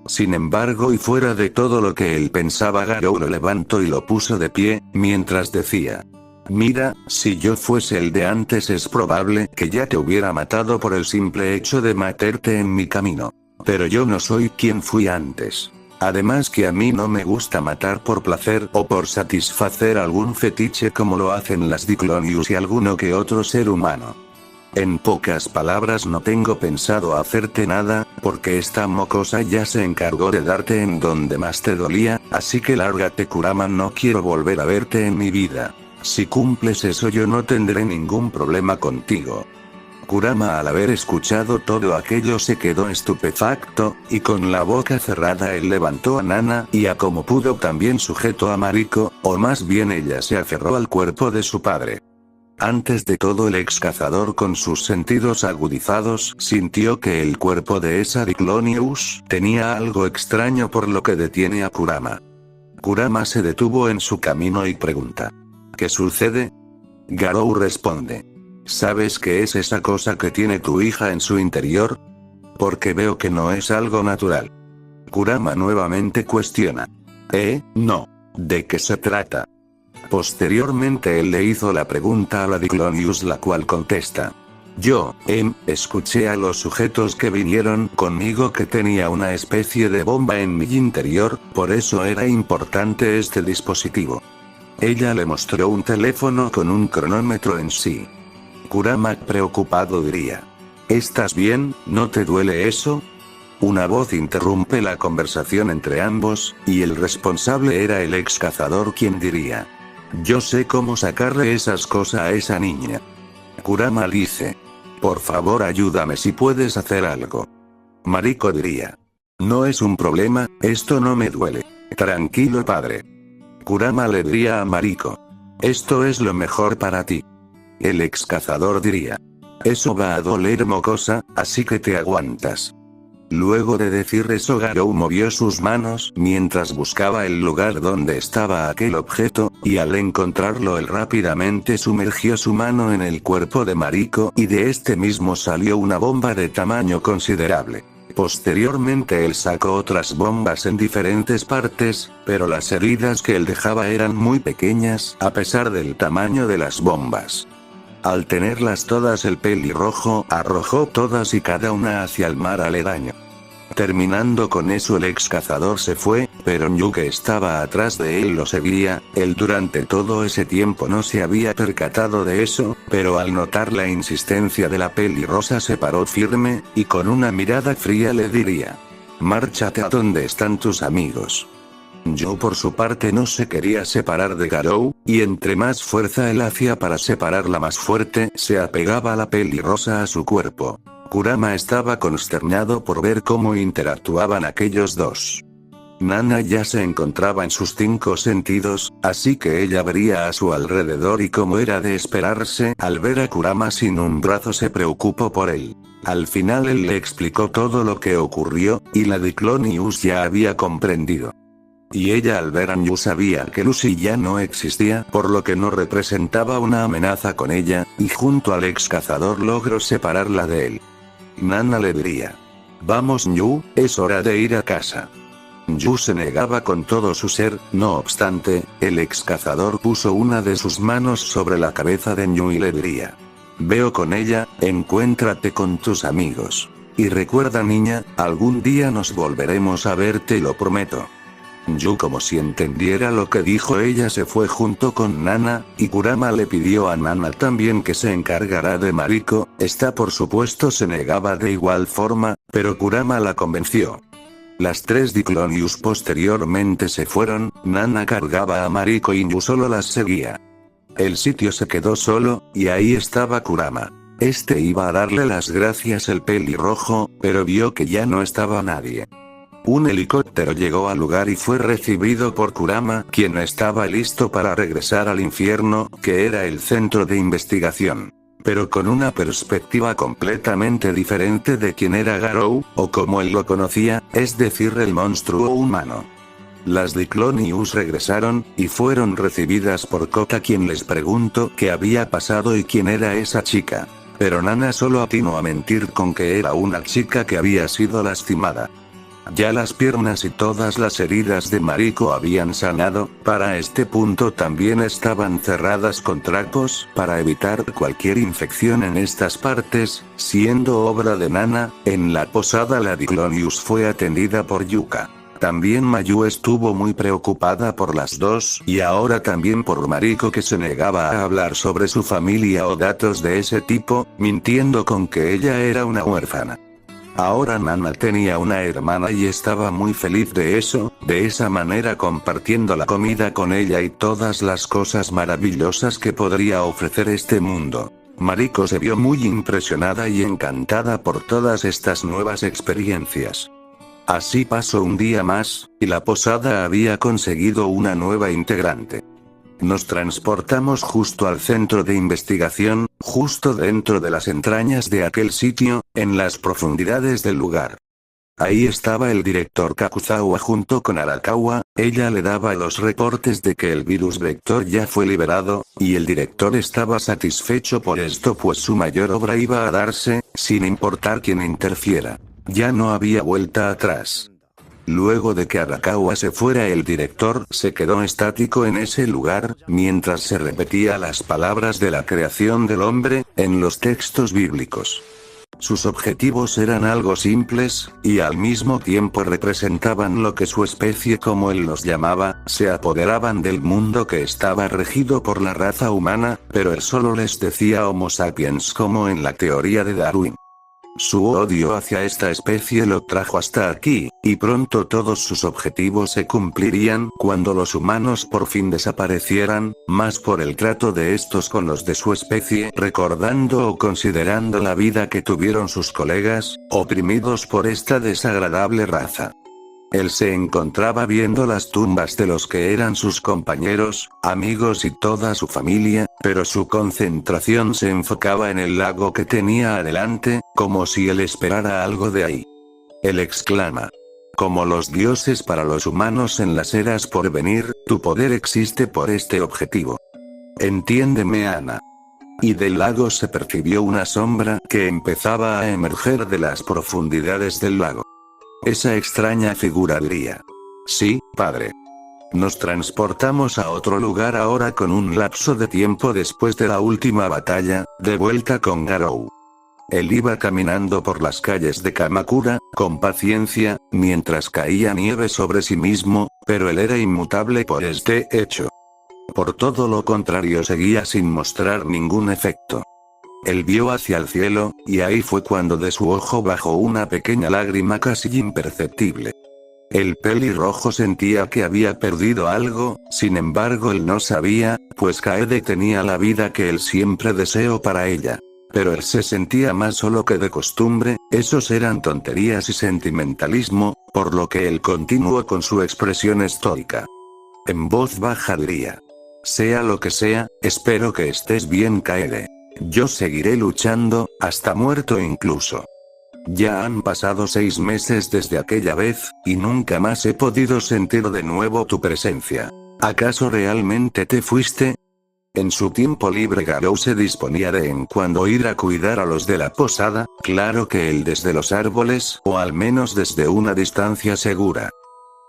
Sin embargo, y fuera de todo lo que él pensaba, Garou lo levantó y lo puso de pie, mientras decía: mira, si yo fuese el de antes, es probable que ya te hubiera matado por el simple hecho de meterte en mi camino. Pero yo no soy quien fui antes. Además que a mí no me gusta matar por placer o por satisfacer algún fetiche como lo hacen las Diclonius y alguno que otro ser humano. En pocas palabras, no tengo pensado hacerte nada, porque esta mocosa ya se encargó de darte en donde más te dolía, así que lárgate, Kurama, no quiero volver a verte en mi vida. Si cumples eso, yo no tendré ningún problema contigo. Kurama, al haber escuchado todo aquello, se quedó estupefacto, y con la boca cerrada él levantó a Nana, y a como pudo también sujetó a Mariko, o más bien ella se aferró al cuerpo de su padre. Antes de todo, el ex cazador, con sus sentidos agudizados, sintió que el cuerpo de esa Diclonius tenía algo extraño, por lo que detiene a Kurama. Kurama se detuvo en su camino y pregunta: ¿qué sucede? Garou responde: ¿sabes qué es esa cosa que tiene tu hija en su interior? Porque veo que no es algo natural. Kurama nuevamente cuestiona: no. ¿De qué se trata? Posteriormente él le hizo la pregunta a la Diclonius, la cual contesta: yo, escuché a los sujetos que vinieron conmigo que tenía una especie de bomba en mi interior, por eso era importante este dispositivo. Ella le mostró un teléfono con un cronómetro en sí. Kurama, preocupado, diría: ¿estás bien? ¿No te duele eso? Una voz interrumpe la conversación entre ambos, y el responsable era el ex cazador, quien diría: yo sé cómo sacarle esas cosas a esa niña. Kurama dice: por favor, ayúdame si puedes hacer algo. Mariko diría: no es un problema, esto no me duele. Tranquilo, padre. Kurama le diría a Mariko: esto es lo mejor para ti. El ex cazador diría: eso va a doler, mocosa, así que te aguantas. Luego de decir eso, Garou movió sus manos mientras buscaba el lugar donde estaba aquel objeto, y al encontrarlo él rápidamente sumergió su mano en el cuerpo de Mariko y de este mismo salió una bomba de tamaño considerable. Posteriormente él sacó otras bombas en diferentes partes, pero las heridas que él dejaba eran muy pequeñas a pesar del tamaño de las bombas. Al tenerlas todas, el pelirrojo arrojó todas y cada una hacia el mar aledaño. Terminando con eso, el ex cazador se fue, pero Nyu, que estaba atrás de él, lo seguía. Él durante todo ese tiempo no se había percatado de eso, pero al notar la insistencia de la pelirrosa se paró firme, y con una mirada fría le diría: márchate a donde están tus amigos. Yo por su parte no se quería separar de Garou, y entre más fuerza él hacía para separarla, más fuerte se apegaba la pelirrosa a su cuerpo. Kurama estaba consternado por ver cómo interactuaban aquellos dos. Nana ya se encontraba en sus 5 sentidos, así que ella vería a su alrededor y, como era de esperarse, al ver a Kurama sin un brazo se preocupó por él. Al final él le explicó todo lo que ocurrió, y la Diclonius ya había comprendido. Y ella al ver a Nyu sabía que Lucy ya no existía, por lo que no representaba una amenaza con ella, y junto al ex cazador logró separarla de él. Nana le diría: vamos Nyu, es hora de ir a casa. Nyu se negaba con todo su ser, no obstante, el ex cazador puso una de sus manos sobre la cabeza de Nyu y le diría: veo con ella, encuéntrate con tus amigos. Y recuerda, niña, algún día nos volveremos a ver, te lo prometo. Nyu, como si entendiera lo que dijo ella, se fue junto con Nana, y Kurama le pidió a Nana también que se encargará de Mariko. Esta por supuesto se negaba de igual forma, pero Kurama la convenció. Las 3 Diclonius posteriormente se fueron. Nana cargaba a Mariko y Nyu solo las seguía. El sitio se quedó solo, y ahí estaba Kurama. Este iba a darle las gracias al pelirrojo, pero vio que ya no estaba nadie. Un helicóptero llegó al lugar y fue recibido por Kurama, quien estaba listo para regresar al infierno, que era el centro de investigación. Pero con una perspectiva completamente diferente de quien era Garou, o como él lo conocía, es decir, el monstruo humano. Las Diclonius regresaron, y fueron recibidas por Kota, quien les preguntó qué había pasado y quién era esa chica. Pero Nana solo atinó a mentir con que era una chica que había sido lastimada. Ya las piernas y todas las heridas de Mariko habían sanado, para este punto también estaban cerradas con trapos para evitar cualquier infección en estas partes, siendo obra de Nana. En la posada la Diclonius fue atendida por Yuka. También Mayu estuvo muy preocupada por las dos, y ahora también por Mariko, que se negaba a hablar sobre su familia o datos de ese tipo, mintiendo con que ella era una huérfana. Ahora Nana tenía una hermana y estaba muy feliz de eso, de esa manera compartiendo la comida con ella y todas las cosas maravillosas que podría ofrecer este mundo. Mariko se vio muy impresionada y encantada por todas estas nuevas experiencias. Así pasó un día más, y la posada había conseguido una nueva integrante. Nos transportamos justo al centro de investigación, justo dentro de las entrañas de aquel sitio, en las profundidades del lugar. Ahí estaba el director Kakuzawa junto con Arakawa. Ella le daba los reportes de que el virus vector ya fue liberado, y el director estaba satisfecho por esto, pues su mayor obra iba a darse, sin importar quién interfiera. Ya no había vuelta atrás. Luego de que Arakawa se fuera, el director se quedó estático en ese lugar, mientras se repetía las palabras de la creación del hombre, en los textos bíblicos. Sus objetivos eran algo simples, y al mismo tiempo representaban lo que su especie, como él los llamaba, se apoderaban del mundo que estaba regido por la raza humana, pero él solo les decía Homo sapiens, como en la teoría de Darwin. Su odio hacia esta especie lo trajo hasta aquí, y pronto todos sus objetivos se cumplirían cuando los humanos por fin desaparecieran, más por el trato de estos con los de su especie, recordando o considerando la vida que tuvieron sus colegas, oprimidos por esta desagradable raza. Él se encontraba viendo las tumbas de los que eran sus compañeros, amigos y toda su familia, pero su concentración se enfocaba en el lago que tenía adelante, como si él esperara algo de ahí. Él exclama. Como los dioses para los humanos en las eras por venir, tu poder existe por este objetivo. Entiéndeme, Ana. Y del lago se percibió una sombra que empezaba a emerger de las profundidades del lago. Esa extraña figura diría. Sí, padre. Nos transportamos a otro lugar ahora con un lapso de tiempo después de la última batalla, de vuelta con Garou. Él iba caminando por las calles de Kamakura, con paciencia, mientras caía nieve sobre sí mismo, pero él era inmutable por este hecho. Por todo lo contrario, seguía sin mostrar ningún efecto. Él vio hacia el cielo, y ahí fue cuando de su ojo bajó una pequeña lágrima casi imperceptible. El pelirrojo sentía que había perdido algo, sin embargo él no sabía, pues Kaede tenía la vida que él siempre deseó para ella. Pero él se sentía más solo que de costumbre, esos eran tonterías y sentimentalismo, por lo que él continuó con su expresión estoica. En voz baja diría. Sea lo que sea, espero que estés bien, Kaede. Yo seguiré luchando, hasta muerto incluso. Ya han pasado 6 meses desde aquella vez, y nunca más he podido sentir de nuevo tu presencia. ¿Acaso realmente te fuiste? En su tiempo libre Garou se disponía de en cuando ir a cuidar a los de la posada, claro que él desde los árboles, o al menos desde una distancia segura.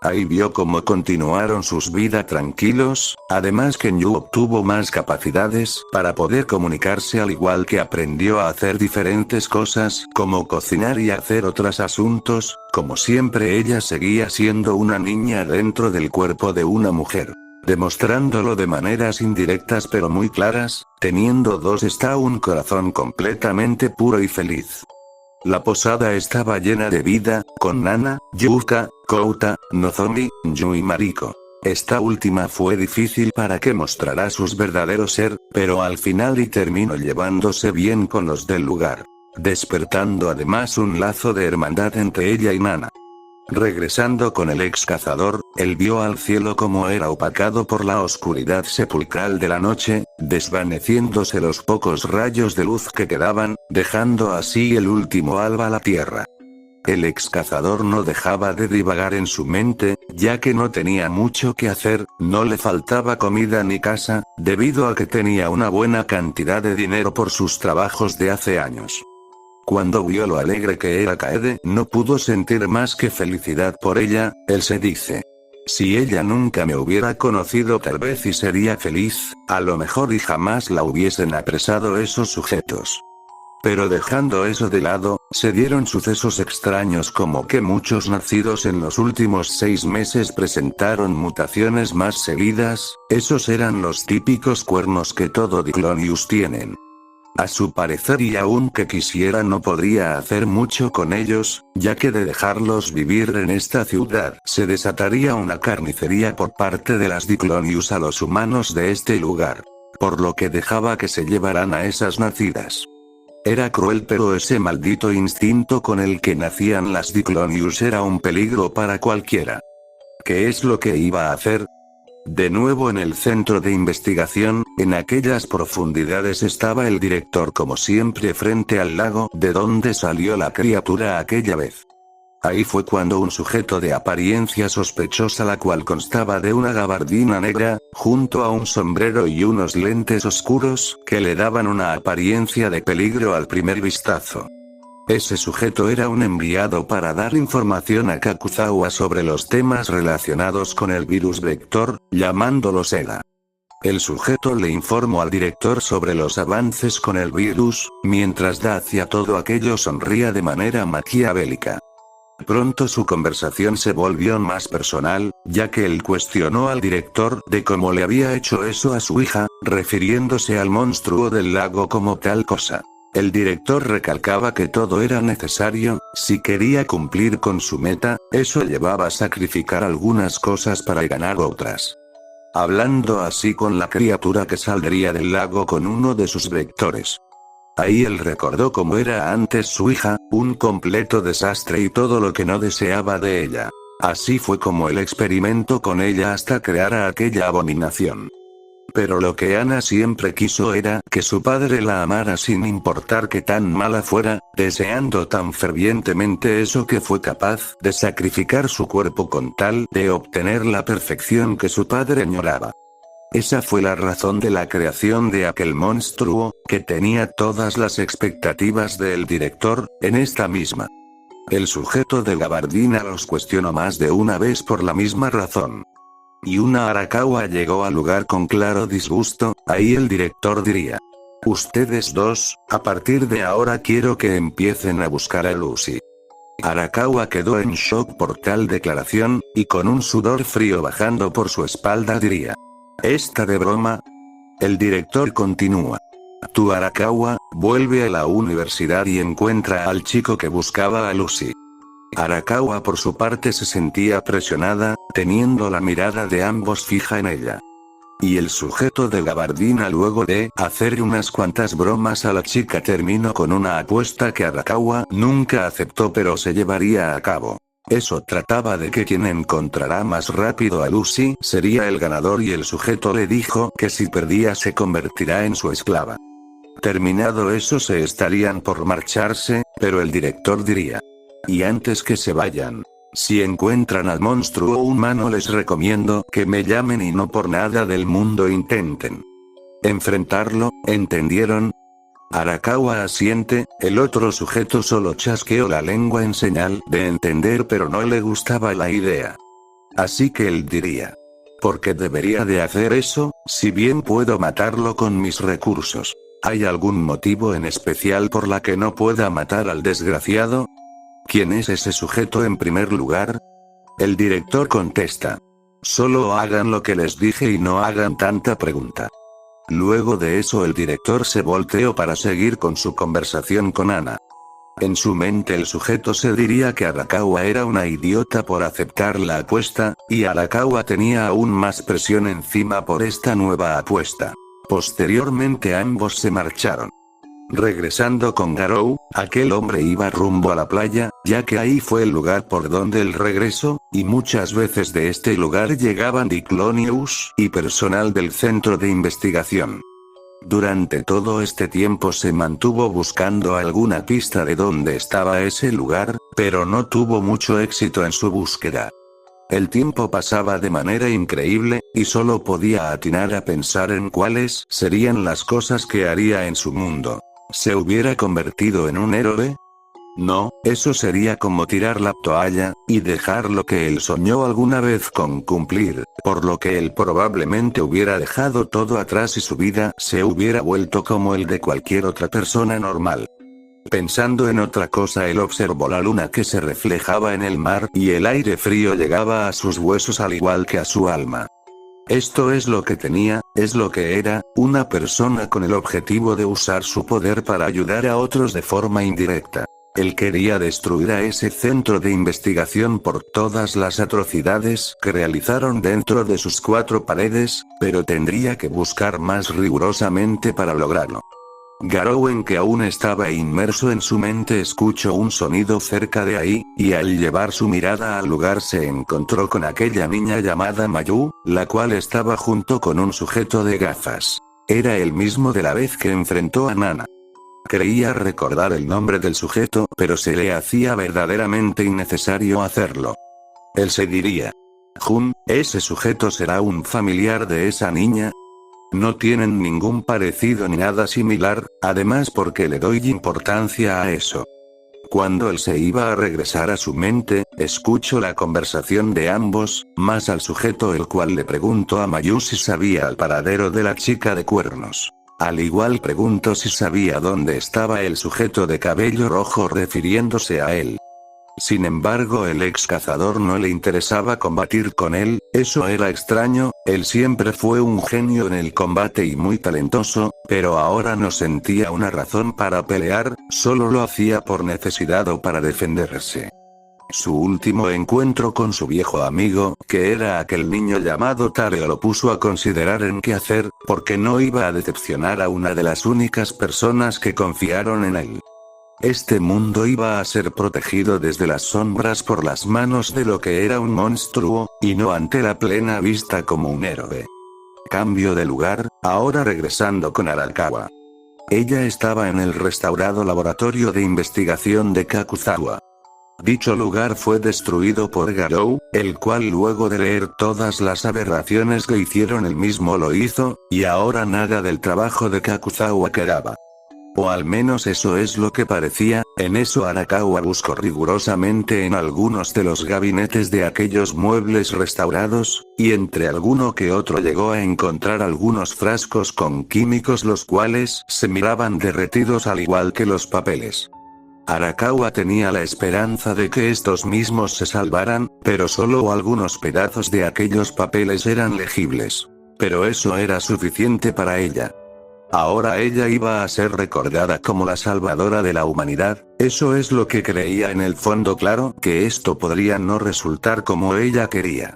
Ahí vio cómo continuaron sus vidas tranquilos, además Kenyu obtuvo más capacidades para poder comunicarse al igual que aprendió a hacer diferentes cosas como cocinar y hacer otros asuntos, como siempre ella seguía siendo una niña dentro del cuerpo de una mujer. Demostrándolo de maneras indirectas pero muy claras, teniendo dos está un corazón completamente puro y feliz. La posada estaba llena de vida, con Nana, Yuka, Kouta, Nozomi, Yu y Mariko. Esta última fue difícil para que mostrara sus verdaderos ser, pero al final y terminó llevándose bien con los del lugar. Despertando además un lazo de hermandad entre ella y Nana. Regresando con el ex cazador, él vio al cielo como era opacado por la oscuridad sepulcral de la noche, desvaneciéndose los pocos rayos de luz que quedaban, dejando así el último alba a la tierra. El ex cazador no dejaba de divagar en su mente, ya que no tenía mucho que hacer, no le faltaba comida ni casa, debido a que tenía una buena cantidad de dinero por sus trabajos de hace años. Cuando vio lo alegre que era Kaede, no pudo sentir más que felicidad por ella, él se dice. Si ella nunca me hubiera conocido tal vez y sería feliz, a lo mejor y jamás la hubiesen apresado esos sujetos. Pero dejando eso de lado, se dieron sucesos extraños como que muchos nacidos en los últimos 6 meses presentaron mutaciones más seguidas, esos eran los típicos cuernos que todo Diclonius tienen. A su parecer y aunque quisiera no podría hacer mucho con ellos, ya que de dejarlos vivir en esta ciudad se desataría una carnicería por parte de las Diclonius a los humanos de este lugar. Por lo que dejaba que se llevaran a esas nacidas. Era cruel pero ese maldito instinto con el que nacían las Diclonius era un peligro para cualquiera. ¿Qué es lo que iba a hacer? De nuevo en el centro de investigación, en aquellas profundidades estaba el director como siempre frente al lago de donde salió la criatura aquella vez. Ahí fue cuando un sujeto de apariencia sospechosa la cual constaba de una gabardina negra, junto a un sombrero y unos lentes oscuros, que le daban una apariencia de peligro al primer vistazo. Ese sujeto era un enviado para dar información a Kakuzawa sobre los temas relacionados con el virus vector, llamándolo SEGA. El sujeto le informó al director sobre los avances con el virus, mientras Dacia todo aquello sonría de manera maquiavélica. Pronto su conversación se volvió más personal, ya que él cuestionó al director de cómo le había hecho eso a su hija, refiriéndose al monstruo del lago como tal cosa. El director recalcaba que todo era necesario, si quería cumplir con su meta, eso llevaba a sacrificar algunas cosas para ganar otras. Hablando así con la criatura que saldría del lago con uno de sus vectores. Ahí él recordó cómo era antes su hija, un completo desastre y todo lo que no deseaba de ella. Así fue como él experimentó con ella hasta crear a aquella abominación. Pero lo que Ana siempre quiso era que su padre la amara sin importar que tan mala fuera, deseando tan fervientemente eso que fue capaz de sacrificar su cuerpo con tal de obtener la perfección que su padre añoraba. Esa fue la razón de la creación de aquel monstruo, que tenía todas las expectativas del director, en esta misma. El sujeto de gabardina los cuestionó más de una vez por la misma razón. Y una Arakawa llegó al lugar con claro disgusto, ahí el director diría. Ustedes dos, a partir de ahora quiero que empiecen a buscar a Lucy. Arakawa quedó en shock por tal declaración, y con un sudor frío bajando por su espalda diría. ¿Está de broma? El director continúa. Tú Arakawa, vuelve a la universidad y encuentra al chico que buscaba a Lucy. Arakawa por su parte se sentía presionada, teniendo la mirada de ambos fija en ella. Y el sujeto de gabardina luego de hacer unas cuantas bromas a la chica terminó con una apuesta que Arakawa nunca aceptó pero se llevaría a cabo. Eso trataba de que quien encontrará más rápido a Lucy sería el ganador y el sujeto le dijo que si perdía se convertirá en su esclava. Terminado eso se estarían por marcharse, pero el director diría. Y antes que se vayan, si encuentran al monstruo humano les recomiendo que me llamen y no por nada del mundo intenten enfrentarlo, ¿entendieron? Arakawa asiente, el otro sujeto solo chasqueó la lengua en señal de entender pero no le gustaba la idea. Así que él diría. ¿Por qué debería de hacer eso, si bien puedo matarlo con mis recursos? ¿Hay algún motivo en especial por la que no pueda matar al desgraciado? ¿Quién es ese sujeto en primer lugar? El director contesta. Solo hagan lo que les dije y no hagan tanta pregunta. Luego de eso el director se volteó para seguir con su conversación con Ana. En su mente el sujeto se diría que Arakawa era una idiota por aceptar la apuesta, y Arakawa tenía aún más presión encima por esta nueva apuesta. Posteriormente ambos se marcharon. Regresando con Garou, aquel hombre iba rumbo a la playa, ya que ahí fue el lugar por donde él regresó, y muchas veces de este lugar llegaban Diclonius y personal del centro de investigación. Durante todo este tiempo se mantuvo buscando alguna pista de dónde estaba ese lugar, pero no tuvo mucho éxito en su búsqueda. El tiempo pasaba de manera increíble, y solo podía atinar a pensar en cuáles serían las cosas que haría en su mundo. ¿Se hubiera convertido en un héroe? No, eso sería como tirar la toalla, y dejar lo que él soñó alguna vez con cumplir, por lo que él probablemente hubiera dejado todo atrás y su vida se hubiera vuelto como el de cualquier otra persona normal. Pensando en otra cosa él observó la luna que se reflejaba en el mar y el aire frío llegaba a sus huesos al igual que a su alma. Esto es lo que tenía, es lo que era, una persona con el objetivo de usar su poder para ayudar a otros de forma indirecta. Él quería destruir a ese centro de investigación por todas las atrocidades que realizaron dentro de sus cuatro paredes, pero tendría que buscar más rigurosamente para lograrlo. Garou, que aún estaba inmerso en su mente, escuchó un sonido cerca de ahí, y al llevar su mirada al lugar se encontró con aquella niña llamada Mayu, la cual estaba junto con un sujeto de gafas. Era el mismo de la vez que enfrentó a Nana. Creía recordar el nombre del sujeto, pero se le hacía verdaderamente innecesario hacerlo. Él se diría. Jun, ¿ese sujeto será un familiar de esa niña? No tienen ningún parecido ni nada similar, además porque le doy importancia a eso. Cuando él se iba a regresar a su mente, escuchó la conversación de ambos, más al sujeto el cual le preguntó a Mayu si sabía el paradero de la chica de cuernos. Al igual preguntó si sabía dónde estaba el sujeto de cabello rojo refiriéndose a él. Sin embargo, el ex cazador no le interesaba combatir con él, eso era extraño, él siempre fue un genio en el combate y muy talentoso, pero ahora no sentía una razón para pelear, solo lo hacía por necesidad o para defenderse. Su último encuentro con su viejo amigo, que era aquel niño llamado Tareo, lo puso a considerar en qué hacer, porque no iba a decepcionar a una de las únicas personas que confiaron en él. Este mundo iba a ser protegido desde las sombras por las manos de lo que era un monstruo, y no ante la plena vista como un héroe. Cambio de lugar, ahora regresando con Arakawa. Ella estaba en el restaurado laboratorio de investigación de Kakuzawa. Dicho lugar fue destruido por Garou, el cual luego de leer todas las aberraciones que hicieron él mismo lo hizo, y ahora nada del trabajo de Kakuzawa quedaba. O al menos eso es lo que parecía. En eso Arakawa buscó rigurosamente en algunos de los gabinetes de aquellos muebles restaurados, y entre alguno que otro llegó a encontrar algunos frascos con químicos los cuales se miraban derretidos al igual que los papeles. Arakawa tenía la esperanza de que estos mismos se salvaran, pero solo algunos pedazos de aquellos papeles eran legibles. Pero eso era suficiente para ella. Ahora ella iba a ser recordada como la salvadora de la humanidad. Eso es lo que creía en el fondo, claro que esto podría no resultar como ella quería.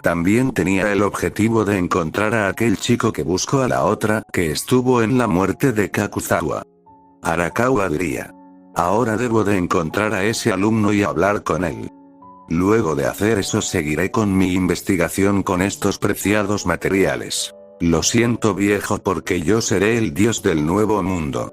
También tenía el objetivo de encontrar a aquel chico que buscó a la otra que estuvo en la muerte de Kakuzawa. Arakawa diría: ahora debo de encontrar a ese alumno y hablar con él. Luego de hacer eso seguiré con mi investigación con estos preciados materiales. Lo siento viejo porque yo seré el dios del nuevo mundo.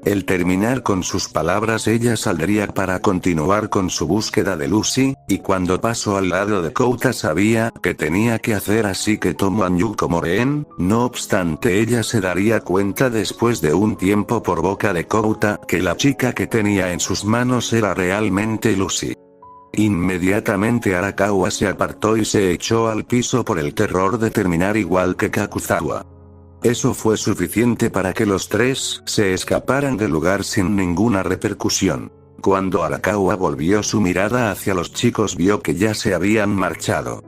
Al terminar con sus palabras ella saldría para continuar con su búsqueda de Lucy, y cuando pasó al lado de Kouta sabía que tenía que hacer así que tomó a Nyu como rehén. No obstante ella se daría cuenta después de un tiempo por boca de Kouta que la chica que tenía en sus manos era realmente Lucy. Inmediatamente Arakawa se apartó y se echó al piso por el terror de terminar igual que Kakuzawa. Eso fue suficiente para que los tres se escaparan del lugar sin ninguna repercusión. Cuando Arakawa volvió su mirada hacia los chicos vio que ya se habían marchado.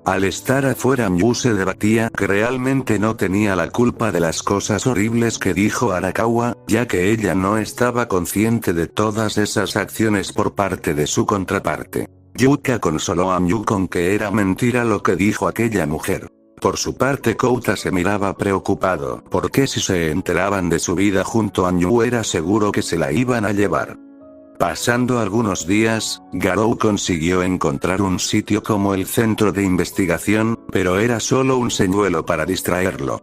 Al estar afuera Nyu se debatía que realmente no tenía la culpa de las cosas horribles que dijo Arakawa, ya que ella no estaba consciente de todas esas acciones por parte de su contraparte. Yuka consoló a Nyu con que era mentira lo que dijo aquella mujer. Por su parte Kouta se miraba preocupado porque si se enteraban de su vida junto a Nyu era seguro que se la iban a llevar. Pasando algunos días, Garou consiguió encontrar un sitio como el centro de investigación, pero era solo un señuelo para distraerlo.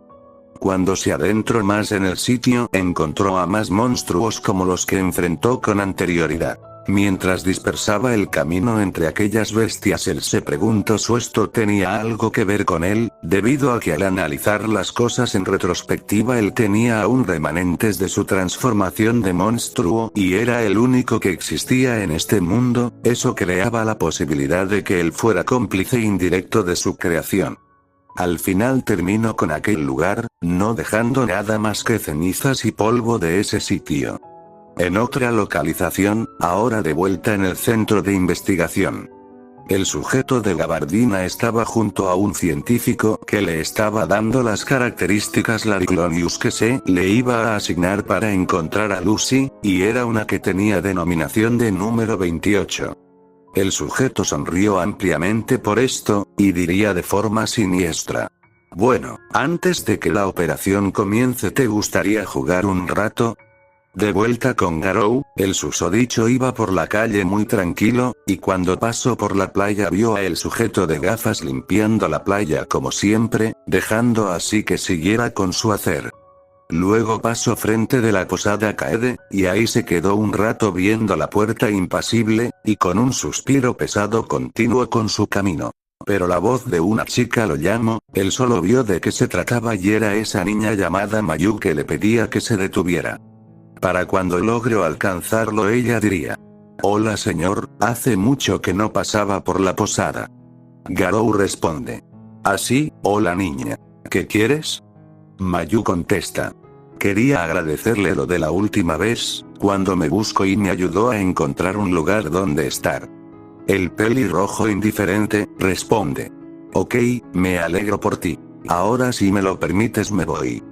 Cuando se adentró más en el sitio, encontró a más monstruos como los que enfrentó con anterioridad. Mientras dispersaba el camino entre aquellas bestias él se preguntó si esto tenía algo que ver con él, debido a que al analizar las cosas en retrospectiva él tenía aún remanentes de su transformación de monstruo y era el único que existía en este mundo. Eso creaba la posibilidad de que él fuera cómplice indirecto de su creación. Al final terminó con aquel lugar, no dejando nada más que cenizas y polvo de ese sitio. En otra localización, ahora de vuelta en el centro de investigación. El sujeto de gabardina estaba junto a un científico que le estaba dando las características Lariclonius que se le iba a asignar para encontrar a Lucy, y era una que tenía denominación de número 28. El sujeto sonrió ampliamente por esto, y diría de forma siniestra: bueno, antes de que la operación comience ¿te gustaría jugar un rato? De vuelta con Garou, el susodicho iba por la calle muy tranquilo, y cuando pasó por la playa vio a el sujeto de gafas limpiando la playa como siempre, dejando así que siguiera con su hacer. Luego pasó frente de la posada Kaede, y ahí se quedó un rato viendo la puerta impasible, y con un suspiro pesado continuó con su camino. Pero la voz de una chica lo llamó, él solo vio de qué se trataba y era esa niña llamada Mayu que le pedía que se detuviera. Para cuando logró alcanzarlo ella diría: hola señor, hace mucho que no pasaba por la posada. Garou responde: así, hola niña. ¿Qué quieres? Mayu contesta: quería agradecerle lo de la última vez, cuando me buscó y me ayudó a encontrar un lugar donde estar. El pelirrojo indiferente, responde: ok, me alegro por ti. Ahora si me lo permites me voy.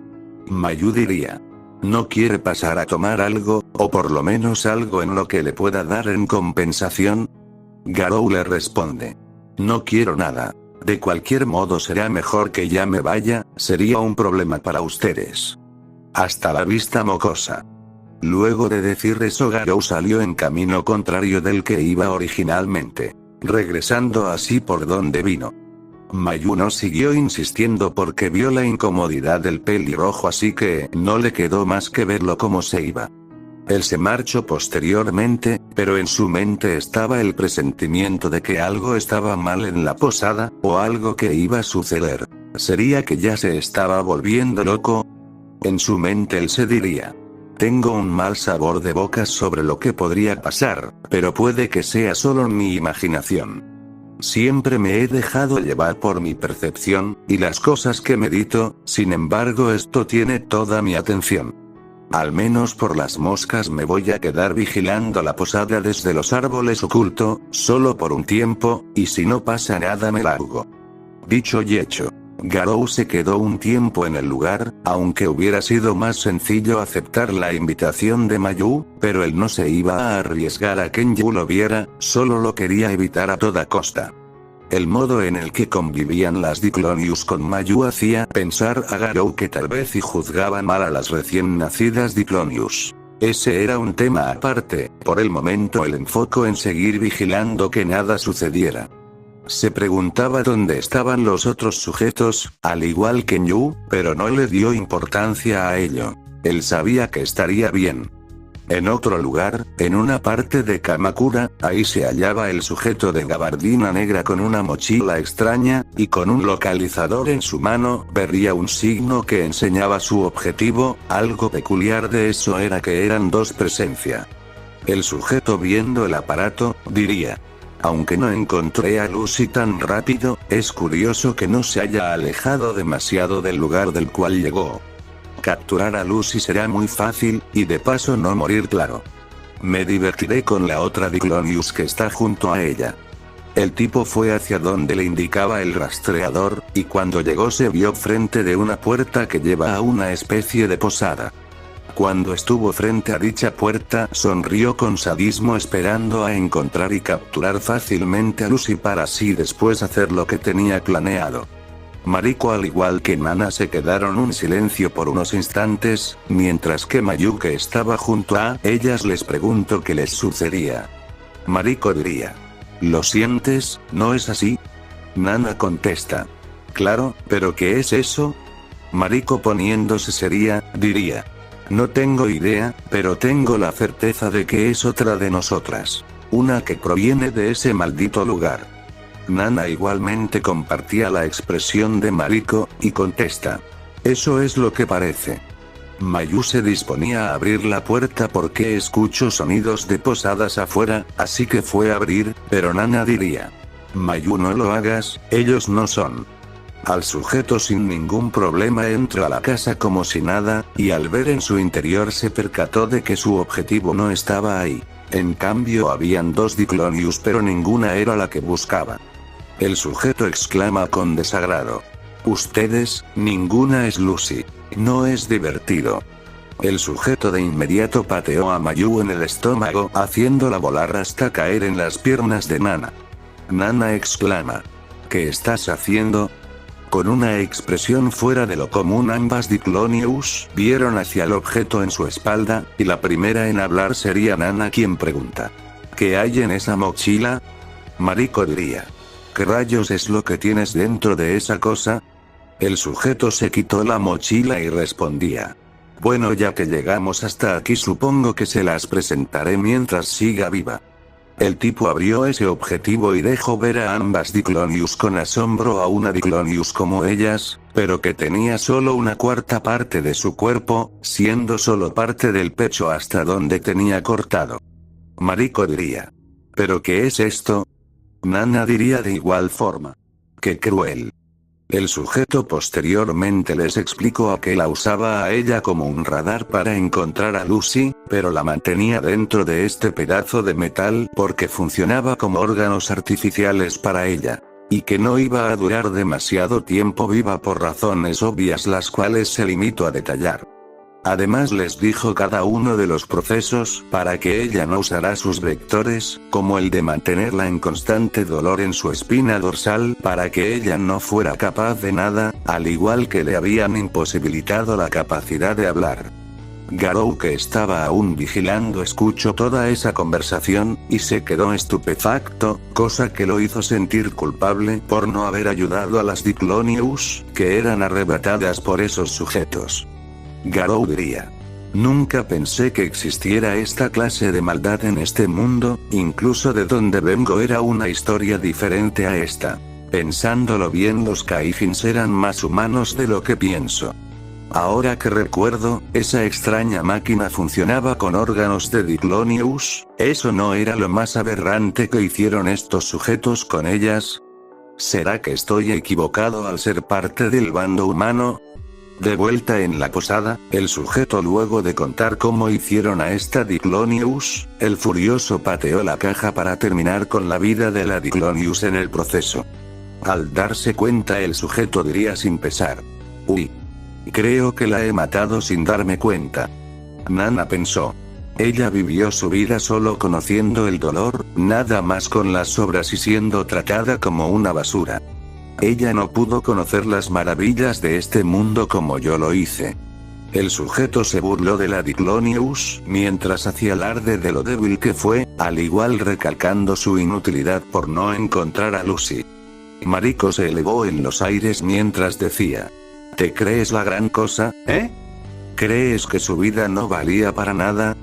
Mayu diría: ¿no quiere pasar a tomar algo, o por lo menos algo en lo que le pueda dar en compensación? Garou le responde: no quiero nada. De cualquier modo será mejor que ya me vaya, sería un problema para ustedes. Hasta la vista mocosa. Luego de decir eso Garou salió en camino contrario del que iba originalmente, regresando así por donde vino. Mayu no siguió insistiendo porque vio la incomodidad del pelirrojo, así que no le quedó más que verlo cómo se iba. Él se marchó posteriormente, pero en su mente estaba el presentimiento de que algo estaba mal en la posada, o algo que iba a suceder. ¿Sería que ya se estaba volviendo loco? En su mente él se diría: tengo un mal sabor de boca sobre lo que podría pasar, pero puede que sea solo mi imaginación. Siempre me he dejado llevar por mi percepción, y las cosas que medito, sin embargo esto tiene toda mi atención. Al menos por las moscas me voy a quedar vigilando la posada desde los árboles oculto, solo por un tiempo, y si no pasa nada me largo. Dicho y hecho. Garou se quedó un tiempo en el lugar, aunque hubiera sido más sencillo aceptar la invitación de Mayu, pero él no se iba a arriesgar a que Kenyu lo viera, solo lo quería evitar a toda costa. El modo en el que convivían las Diclonius con Mayu hacía pensar a Garou que tal vez y juzgaban mal a las recién nacidas Diclonius. Ese era un tema aparte, por el momento el enfoco en seguir vigilando que nada sucediera. Se preguntaba dónde estaban los otros sujetos, al igual que Yu, pero no le dio importancia a ello. Él sabía que estaría bien. En otro lugar, en una parte de Kamakura, ahí se hallaba el sujeto de gabardina negra con una mochila extraña, y con un localizador en su mano, veía un signo que enseñaba su objetivo. Algo peculiar de eso era que eran dos presencias. El sujeto viendo el aparato, diría: aunque no encontré a Lucy tan rápido, es curioso que no se haya alejado demasiado del lugar del cual llegó. Capturar a Lucy será muy fácil, y de paso no morir, claro. Me divertiré con la otra Diclonius que está junto a ella. El tipo fue hacia donde le indicaba el rastreador, y cuando llegó se vio frente de una puerta que lleva a una especie de posada. Cuando estuvo frente a dicha puerta, sonrió con sadismo esperando a encontrar y capturar fácilmente a Lucy para así después hacer lo que tenía planeado. Mariko al igual que Nana se quedaron en silencio por unos instantes, mientras que Mayu, que estaba junto a ellas, les preguntó qué les sucedía. Mariko diría: ¿lo sientes, no es así? Nana contesta: claro, pero ¿qué es eso? Mariko poniéndose seria, diría: no tengo idea, pero tengo la certeza de que es otra de nosotras. Una que proviene de ese maldito lugar. Nana igualmente compartía la expresión de Mariko, y contesta: eso es lo que parece. Mayu se disponía a abrir la puerta porque escuchó sonidos de posadas afuera, así que fue a abrir, pero Nana diría: Mayu, no lo hagas, ellos no son. Al sujeto sin ningún problema entró a la casa como si nada, y al ver en su interior se percató de que su objetivo no estaba ahí. En cambio habían dos Diclonius, pero ninguna era la que buscaba. El sujeto exclama con desagrado: ustedes, ninguna es Lucy. No es divertido. El sujeto de inmediato pateó a Mayu en el estómago, haciéndola volar hasta caer en las piernas de Nana. Nana exclama: ¿qué estás haciendo? Con una expresión fuera de lo común, ambas Diclonius vieron hacia el objeto en su espalda, y la primera en hablar sería Nana, quien pregunta: ¿qué hay en esa mochila? Mariko diría: ¿qué rayos es lo que tienes dentro de esa cosa? El sujeto se quitó la mochila y respondía: bueno, ya que llegamos hasta aquí, supongo que se las presentaré mientras siga viva. El tipo abrió ese objetivo y dejó ver a ambas Diclonius con asombro a una Diclonius como ellas, pero que tenía solo una cuarta parte de su cuerpo, siendo solo parte del pecho hasta donde tenía cortado. Mariko diría: ¿pero qué es esto? Nana diría de igual forma: ¡qué cruel! El sujeto posteriormente les explicó a que la usaba a ella como un radar para encontrar a Lucy, pero la mantenía dentro de este pedazo de metal porque funcionaba como órganos artificiales para ella. Y que no iba a durar demasiado tiempo viva por razones obvias, las cuales se limitó a detallar. Además les dijo cada uno de los procesos para que ella no usara sus vectores, como el de mantenerla en constante dolor en su espina dorsal para que ella no fuera capaz de nada, al igual que le habían imposibilitado la capacidad de hablar. Garou, que estaba aún vigilando, escuchó toda esa conversación, y se quedó estupefacto, cosa que lo hizo sentir culpable por no haber ayudado a las Diclonius, que eran arrebatadas por esos sujetos. Garou diría: nunca pensé que existiera esta clase de maldad en este mundo, incluso de donde vengo era una historia diferente a esta. Pensándolo bien, los Kaijins eran más humanos de lo que pienso. Ahora que recuerdo, esa extraña máquina funcionaba con órganos de Diclonius. ¿Eso no era lo más aberrante que hicieron estos sujetos con ellas? ¿Será que estoy equivocado al ser parte del bando humano? De vuelta en la posada, el sujeto, luego de contar cómo hicieron a esta Diclonius, el furioso pateó la caja para terminar con la vida de la Diclonius en el proceso. Al darse cuenta, el sujeto diría sin pesar: uy. Creo que la he matado sin darme cuenta. Nana pensó. Ella vivió su vida solo conociendo el dolor, nada más con las sobras y siendo tratada como una basura. Ella no pudo conocer las maravillas de este mundo como yo lo hice. El sujeto se burló de la Diclonius mientras hacía alarde de lo débil que fue, al igual recalcando su inutilidad por no encontrar a Lucy. Mariko se elevó en los aires mientras decía: ¿te crees la gran cosa, eh? ¿Crees que su vida no valía para nada?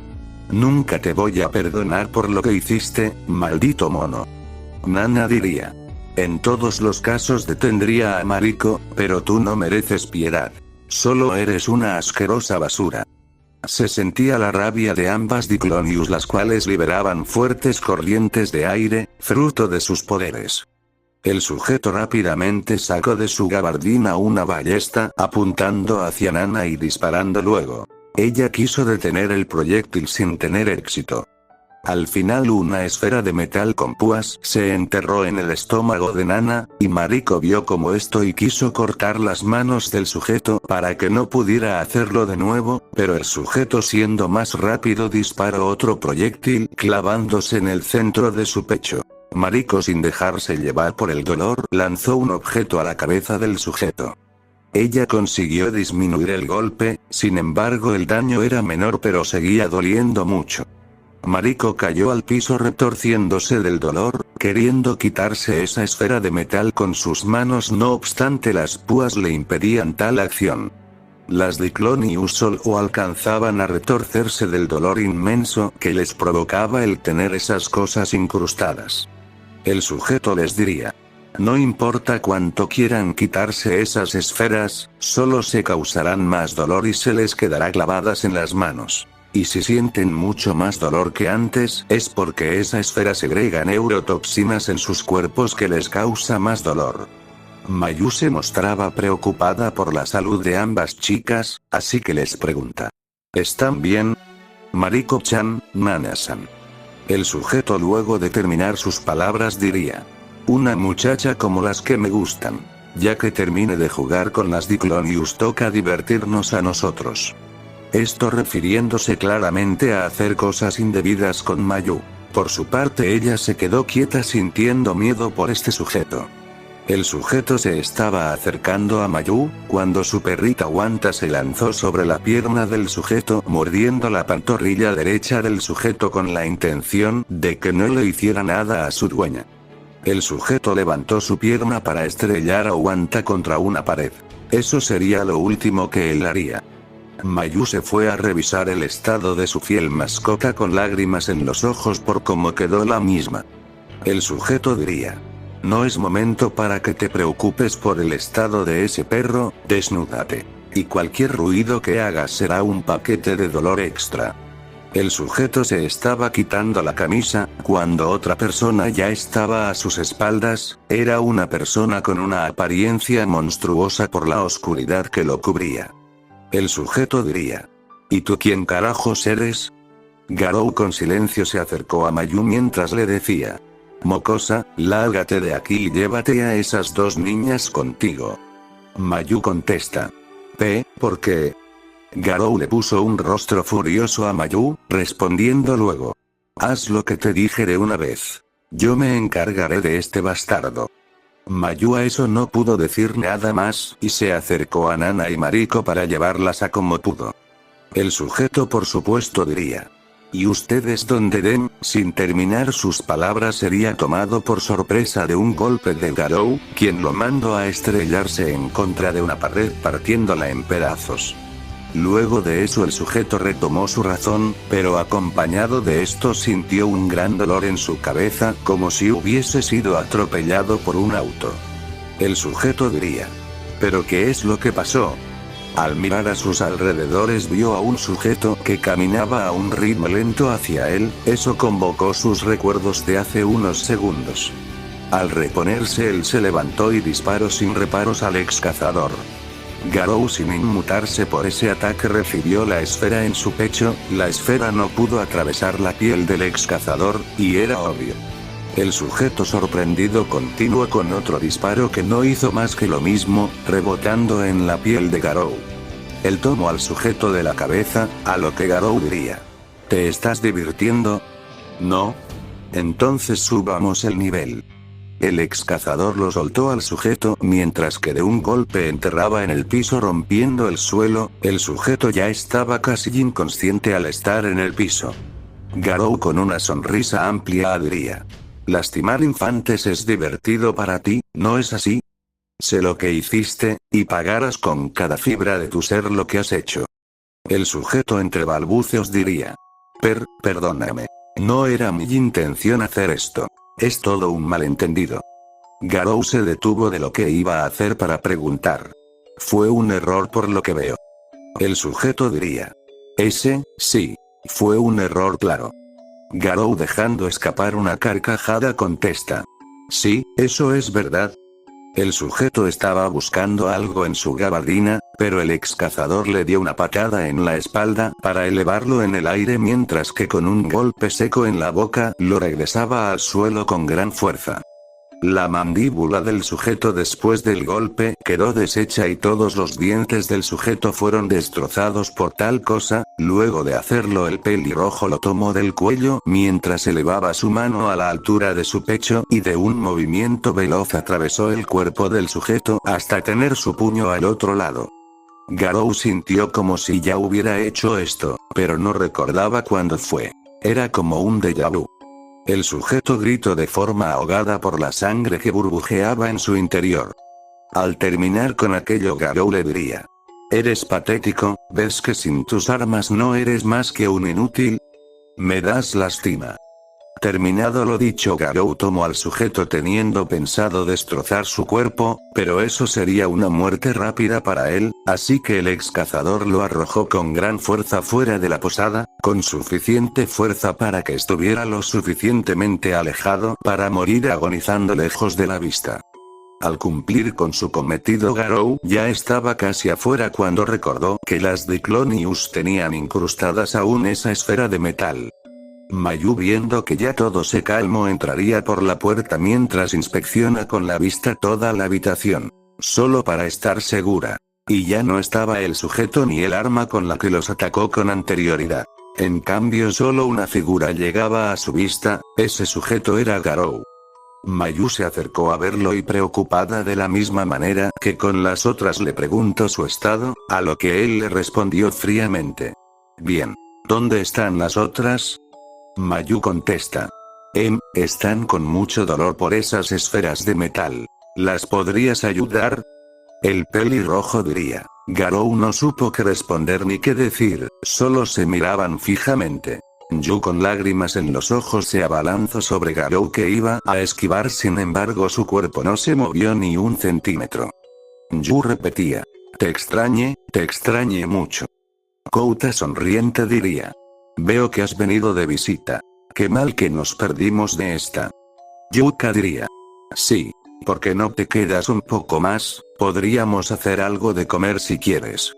Nunca te voy a perdonar por lo que hiciste, maldito mono. Nana diría: en todos los casos detendría a Mariko, pero tú no mereces piedad. Solo eres una asquerosa basura. Se sentía la rabia de ambas Diclonius, las cuales liberaban fuertes corrientes de aire, fruto de sus poderes. El sujeto rápidamente sacó de su gabardina una ballesta, apuntando hacia Nana y disparando luego. Ella quiso detener el proyectil sin tener éxito. Al final, una esfera de metal con púas se enterró en el estómago de Nana, y Mariko vio como esto y quiso cortar las manos del sujeto para que no pudiera hacerlo de nuevo, pero el sujeto, siendo más rápido, disparó otro proyectil clavándose en el centro de su pecho. Mariko, sin dejarse llevar por el dolor, lanzó un objeto a la cabeza del sujeto. Ella consiguió disminuir el golpe, sin embargo el daño era menor pero seguía doliendo mucho. Mariko cayó al piso retorciéndose del dolor, queriendo quitarse esa esfera de metal con sus manos, no obstante las púas le impedían tal acción. Las Diclonius solo alcanzaban a retorcerse del dolor inmenso que les provocaba el tener esas cosas incrustadas. El sujeto les diría: no importa cuánto quieran quitarse esas esferas, solo se causarán más dolor y se les quedará clavadas en las manos. Y si sienten mucho más dolor que antes, es porque esa esfera segrega neurotoxinas en sus cuerpos que les causa más dolor. Mayu se mostraba preocupada por la salud de ambas chicas, así que les pregunta: ¿están bien? Mariko-chan, Nana-san. El sujeto, luego de terminar sus palabras, diría: una muchacha como las que me gustan. Ya que termine de jugar con las Diclonius, toca divertirnos a nosotros. Esto refiriéndose claramente a hacer cosas indebidas con Mayu. Por su parte, ella se quedó quieta sintiendo miedo por este sujeto. El sujeto se estaba acercando a Mayu, cuando su perrita Wanta se lanzó sobre la pierna del sujeto, mordiendo la pantorrilla derecha del sujeto con la intención de que no le hiciera nada a su dueña. El sujeto levantó su pierna para estrellar a Wanta contra una pared. Eso sería lo último que él haría. Mayu se fue a revisar el estado de su fiel mascota con lágrimas en los ojos por cómo quedó la misma. El sujeto diría: no es momento para que te preocupes por el estado de ese perro, desnúdate. Y cualquier ruido que hagas será un paquete de dolor extra. El sujeto se estaba quitando la camisa, cuando otra persona ya estaba a sus espaldas. Era una persona con una apariencia monstruosa por la oscuridad que lo cubría. El sujeto diría: ¿y tú quién carajos eres? Garou con silencio se acercó a Mayu mientras le decía: mocosa, lárgate de aquí y llévate a esas dos niñas contigo. Mayu contesta: ¿por qué? Garou le puso un rostro furioso a Mayu, respondiendo luego: haz lo que te dije de una vez. Yo me encargaré de este bastardo. Mayu a eso no pudo decir nada más, y se acercó a Nana y Mariko para llevarlas a como pudo. El sujeto por supuesto diría. ¿Y ustedes dónde den? Sin terminar sus palabras sería tomado por sorpresa de un golpe de Garou, quien lo mandó a estrellarse en contra de una pared partiéndola en pedazos. Luego de eso el sujeto retomó su razón, pero acompañado de esto sintió un gran dolor en su cabeza, como si hubiese sido atropellado por un auto. El sujeto diría. ¿Pero qué es lo que pasó? Al mirar a sus alrededores vio a un sujeto que caminaba a un ritmo lento hacia él, eso convocó sus recuerdos de hace unos segundos. Al reponerse él se levantó y disparó sin reparos al ex cazador. Garou sin inmutarse por ese ataque recibió la esfera en su pecho, la esfera no pudo atravesar la piel del ex cazador, y era obvio. El sujeto sorprendido continuó con otro disparo que no hizo más que lo mismo, rebotando en la piel de Garou. Él tomó al sujeto de la cabeza, a lo que Garou diría. ¿Te estás divirtiendo? ¿No? Entonces subamos el nivel. El ex cazador lo soltó al sujeto mientras que de un golpe enterraba en el piso rompiendo el suelo, el sujeto ya estaba casi inconsciente al estar en el piso. Garou con una sonrisa amplia diría. Lastimar infantes es divertido para ti, ¿no es así? Sé lo que hiciste, y pagarás con cada fibra de tu ser lo que has hecho. El sujeto entre balbuceos diría. Perdóname. No era mi intención hacer esto. Es todo un malentendido. Garou se detuvo de lo que iba a hacer para preguntar. Fue un error por lo que veo. El sujeto diría. Sí. Fue un error claro. Garou dejando escapar una carcajada contesta. Sí, eso es verdad. El sujeto estaba buscando algo en su gabardina, pero el ex cazador le dio una patada en la espalda para elevarlo en el aire mientras que con un golpe seco en la boca lo regresaba al suelo con gran fuerza. La mandíbula del sujeto después del golpe quedó deshecha y todos los dientes del sujeto fueron destrozados por tal cosa. Luego de hacerlo el pelirrojo lo tomó del cuello mientras elevaba su mano a la altura de su pecho y de un movimiento veloz atravesó el cuerpo del sujeto hasta tener su puño al otro lado. Garou sintió como si ya hubiera hecho esto, pero no recordaba cuándo fue. Era como un déjà vu. El sujeto gritó de forma ahogada por la sangre que burbujeaba en su interior. Al terminar con aquello Garou le diría. Eres patético, ¿ves que sin tus armas no eres más que un inútil? Me das lástima. Terminado lo dicho Garou tomó al sujeto teniendo pensado destrozar su cuerpo, pero eso sería una muerte rápida para él, así que el ex cazador lo arrojó con gran fuerza fuera de la posada, con suficiente fuerza para que estuviera lo suficientemente alejado para morir agonizando lejos de la vista. Al cumplir con su cometido Garou ya estaba casi afuera cuando recordó que las Diclonius tenían incrustadas aún esa esfera de metal. Mayu viendo que ya todo se calmó entraría por la puerta mientras inspecciona con la vista toda la habitación. Solo para estar segura. Y ya no estaba el sujeto ni el arma con la que los atacó con anterioridad. En cambio solo una figura llegaba a su vista, ese sujeto era Garou. Mayu se acercó a verlo y preocupada de la misma manera que con las otras le preguntó su estado, a lo que él le respondió fríamente. Bien. ¿Dónde están las otras? Mayu contesta. Están con mucho dolor por esas esferas de metal. ¿Las podrías ayudar? El pelirrojo diría. Garou no supo qué responder ni qué decir, solo se miraban fijamente. Yu con lágrimas en los ojos se abalanzó sobre Garou que iba a esquivar, sin embargo su cuerpo no se movió ni un centímetro. Yu repetía. Te extrañé mucho. Kouta sonriente diría. Veo que has venido de visita. Qué mal que nos perdimos de esta. Yuka diría. Sí. ¿Por qué no te quedas un poco más? Podríamos hacer algo de comer si quieres.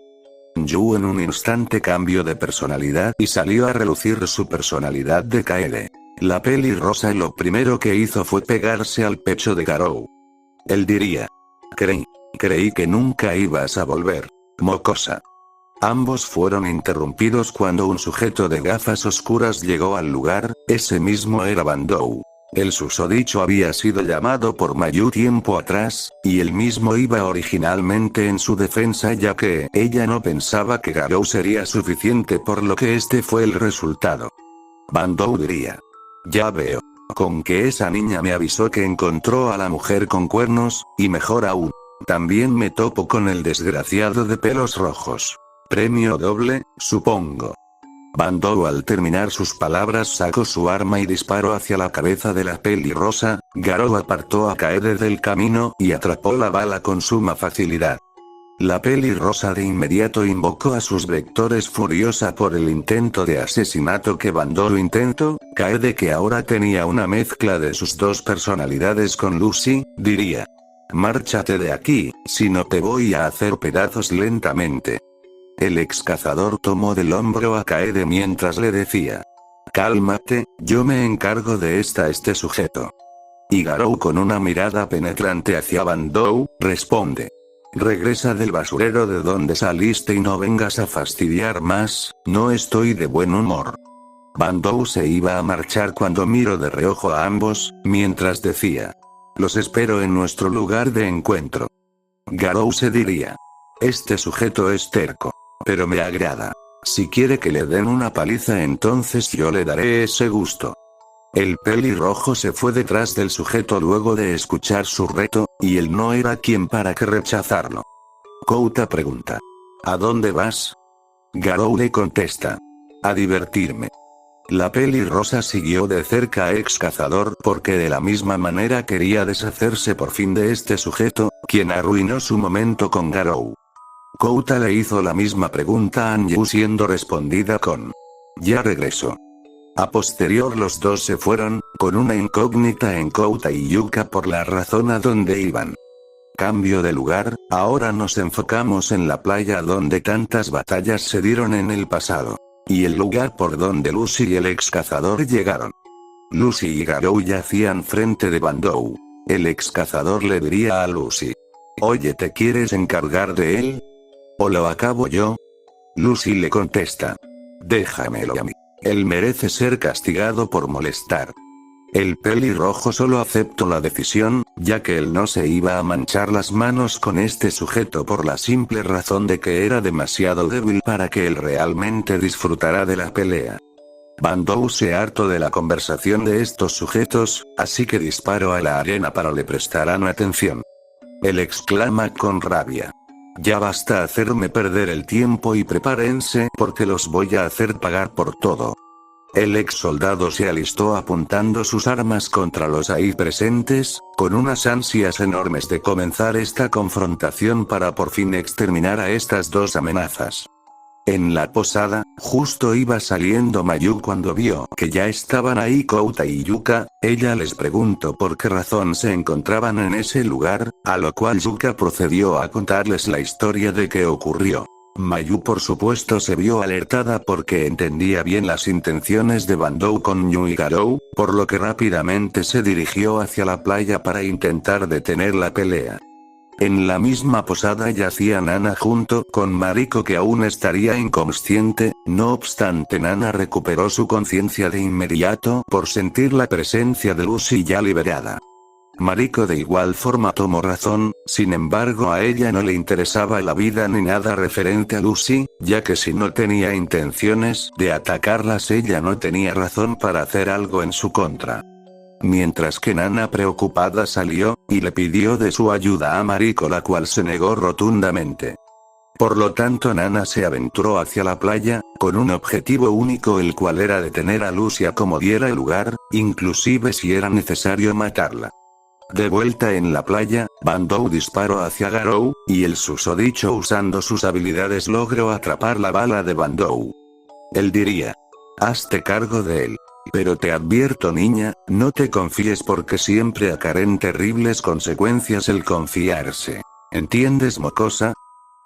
Yu en un instante cambió de personalidad y salió a relucir su personalidad de Kaede. La pelirrosa lo primero que hizo fue pegarse al pecho de Garou. Él diría. Creí que nunca ibas a volver. Mocosa. Ambos fueron interrumpidos cuando un sujeto de gafas oscuras llegó al lugar, ese mismo era Bandou. El susodicho había sido llamado por Mayu tiempo atrás, y él mismo iba originalmente en su defensa ya que ella no pensaba que Garou sería suficiente por lo que este fue el resultado. Bandou diría. Ya veo. Con que esa niña me avisó que encontró a la mujer con cuernos, y mejor aún. También me topo con el desgraciado de pelos rojos. Premio doble, supongo. Bandou al terminar sus palabras sacó su arma y disparó hacia la cabeza de la pelirrosa. Garou apartó a Kaede del camino y atrapó la bala con suma facilidad. La pelirrosa de inmediato invocó a sus vectores furiosa por el intento de asesinato que Bandou intentó. Kaede, que ahora tenía una mezcla de sus dos personalidades con Lucy, diría. Márchate de aquí, si no te voy a hacer pedazos lentamente. El ex cazador tomó del hombro a Kaede mientras le decía. Cálmate, yo me encargo de este sujeto. Y Garou con una mirada penetrante hacia Bandou, responde. Regresa del basurero de donde saliste y no vengas a fastidiar más, no estoy de buen humor. Bandou se iba a marchar cuando miró de reojo a ambos, mientras decía. Los espero en nuestro lugar de encuentro. Garou se diría. Este sujeto es terco. Pero me agrada. Si quiere que le den una paliza entonces yo le daré ese gusto. El pelirrojo se fue detrás del sujeto luego de escuchar su reto, y él no era quien para que rechazarlo. Kouta pregunta. ¿A dónde vas? Garou le contesta. A divertirme. La pelirrosa siguió de cerca a ex cazador porque de la misma manera quería deshacerse por fin de este sujeto, quien arruinó su momento con Garou. Kouta le hizo la misma pregunta a Anju siendo respondida con. Ya regreso. A posterior los dos se fueron, con una incógnita en Kouta y Yuka por la razón a donde iban. Cambio de lugar, ahora nos enfocamos en la playa donde tantas batallas se dieron en el pasado. Y el lugar por donde Lucy y el ex cazador llegaron. Lucy y Garou yacían frente de Bandou. El ex cazador le diría a Lucy. Oye, ¿te quieres encargar de él? ¿O lo acabo yo? Lucy le contesta. Déjamelo a mí. Él merece ser castigado por molestar. El pelirrojo solo aceptó la decisión, ya que él no se iba a manchar las manos con este sujeto por la simple razón de que era demasiado débil para que él realmente disfrutara de la pelea. Bandou se hartó de la conversación de estos sujetos, así que disparó a la arena para le prestarán atención. Él exclama con rabia. Ya basta hacerme perder el tiempo y prepárense porque los voy a hacer pagar por todo. El ex soldado se alistó apuntando sus armas contra los ahí presentes, con unas ansias enormes de comenzar esta confrontación para por fin exterminar a estas dos amenazas. En la posada, justo iba saliendo Mayu cuando vio que ya estaban ahí Kouta y Yuka. Ella les preguntó por qué razón se encontraban en ese lugar, a lo cual Yuka procedió a contarles la historia de qué ocurrió. Mayu por supuesto se vio alertada porque entendía bien las intenciones de Bandou con Nyu y Garou, por lo que rápidamente se dirigió hacia la playa para intentar detener la pelea. En la misma posada yacía Nana junto con Mariko, que aún estaría inconsciente. No obstante, Nana recuperó su conciencia de inmediato por sentir la presencia de Lucy ya liberada. Mariko de igual forma tomó razón, sin embargo a ella no le interesaba la vida ni nada referente a Lucy, ya que si no tenía intenciones de atacarlas ella no tenía razón para hacer algo en su contra. Mientras que Nana preocupada salió, y le pidió de su ayuda a Mariko, la cual se negó rotundamente. Por lo tanto Nana se aventuró hacia la playa, con un objetivo único, el cual era detener a Lucy como diera lugar, inclusive si era necesario matarla. De vuelta en la playa, Bandou disparó hacia Garou, y el susodicho usando sus habilidades logró atrapar la bala de Bandou. Él diría. Hazte cargo de él. Pero te advierto, niña, no te confíes porque siempre acarrea terribles consecuencias el confiarse. ¿Entiendes, mocosa?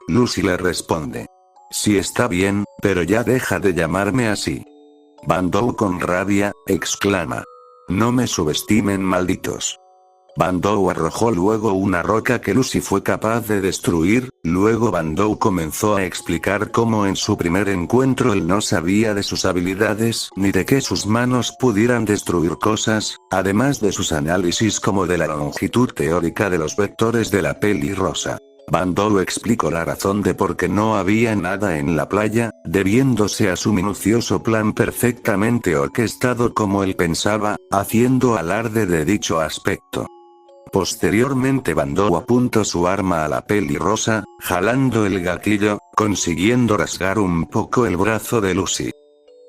Lucy le responde. Sí, está bien, pero ya deja de llamarme así. Bandou con rabia, exclama. No me subestimen, malditos. Bandou arrojó luego una roca que Lucy fue capaz de destruir, luego Bandou comenzó a explicar cómo en su primer encuentro él no sabía de sus habilidades ni de que sus manos pudieran destruir cosas, además de sus análisis como de la longitud teórica de los vectores de la pelirrosa. Bandou explicó la razón de por qué no había nada en la playa, debiéndose a su minucioso plan perfectamente orquestado como él pensaba, haciendo alarde de dicho aspecto. Posteriormente Bandou apuntó su arma a la pelirrosa, jalando el gatillo, consiguiendo rasgar un poco el brazo de Lucy.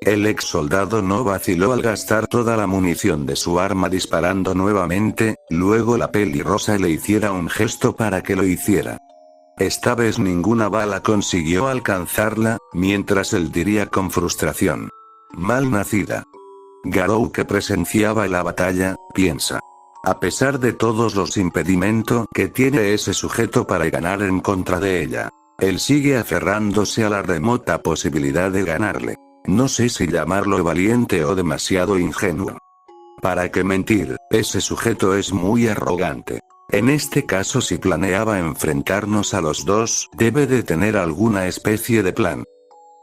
El ex soldado no vaciló al gastar toda la munición de su arma disparando nuevamente, luego la pelirrosa le hiciera un gesto para que lo hiciera. Esta vez ninguna bala consiguió alcanzarla, mientras él diría con frustración: mal nacida. Garou, que presenciaba la batalla, piensa: a pesar de todos los impedimentos que tiene ese sujeto para ganar en contra de ella, él sigue aferrándose a la remota posibilidad de ganarle. No sé si llamarlo valiente o demasiado ingenuo. ¿Para qué mentir? Ese sujeto es muy arrogante. En este caso, si planeaba enfrentarnos a los dos, debe de tener alguna especie de plan.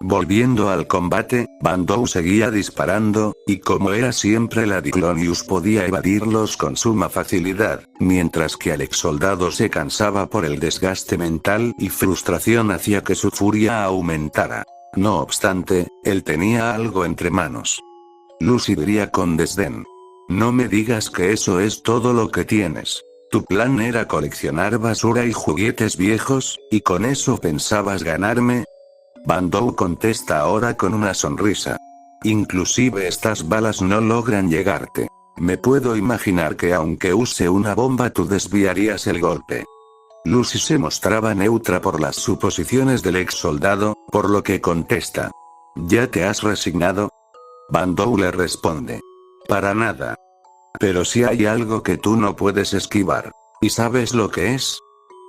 Volviendo al combate, Bandou seguía disparando, y como era siempre la Diclonius podía evadirlos con suma facilidad, mientras que el ex soldado se cansaba por el desgaste mental y frustración hacía que su furia aumentara. No obstante, él tenía algo entre manos. Lucy diría con desdén: no me digas que eso es todo lo que tienes. Tu plan era coleccionar basura y juguetes viejos, y con eso pensabas ganarme. Bandou contesta ahora con una sonrisa: inclusive estas balas no logran llegarte. Me puedo imaginar que aunque use una bomba tú desviarías el golpe. Lucy se mostraba neutra por las suposiciones del ex soldado, por lo que contesta: ¿ya te has resignado? Bandou le responde: para nada. Pero si hay algo que tú no puedes esquivar. ¿Y sabes lo que es?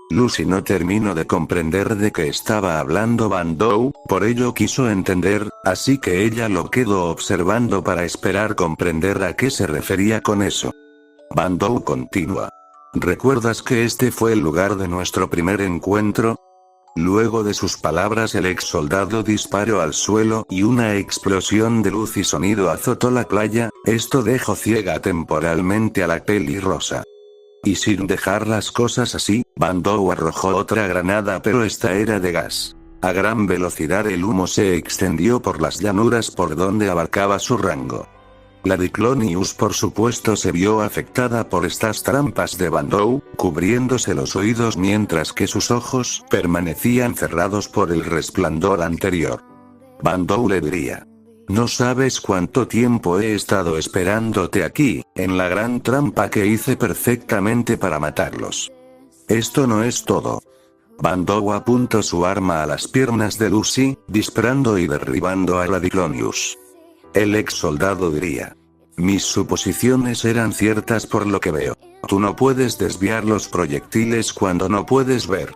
Lucy no terminó de comprender de qué estaba hablando Bandou, por ello quiso entender, así que ella lo quedó observando para esperar comprender a qué se refería con eso. Bandou continúa: ¿recuerdas que este fue el lugar de nuestro primer encuentro? Luego de sus palabras el ex soldado disparó al suelo y una explosión de luz y sonido azotó la playa, esto dejó ciega temporalmente a la pelirrosa. Y sin dejar las cosas así, Bandou arrojó otra granada, pero esta era de gas. A gran velocidad el humo se extendió por las llanuras por donde abarcaba su rango. La Diclonius por supuesto se vio afectada por estas trampas de Bandou, cubriéndose los oídos mientras que sus ojos permanecían cerrados por el resplandor anterior. Bandou le diría: no sabes cuánto tiempo he estado esperándote aquí, en la gran trampa que hice perfectamente para matarlos. Esto no es todo. Bandou apuntó su arma a las piernas de Lucy, disparando y derribando a la Diclonius. El ex soldado diría: mis suposiciones eran ciertas por lo que veo. Tú no puedes desviar los proyectiles cuando no puedes ver.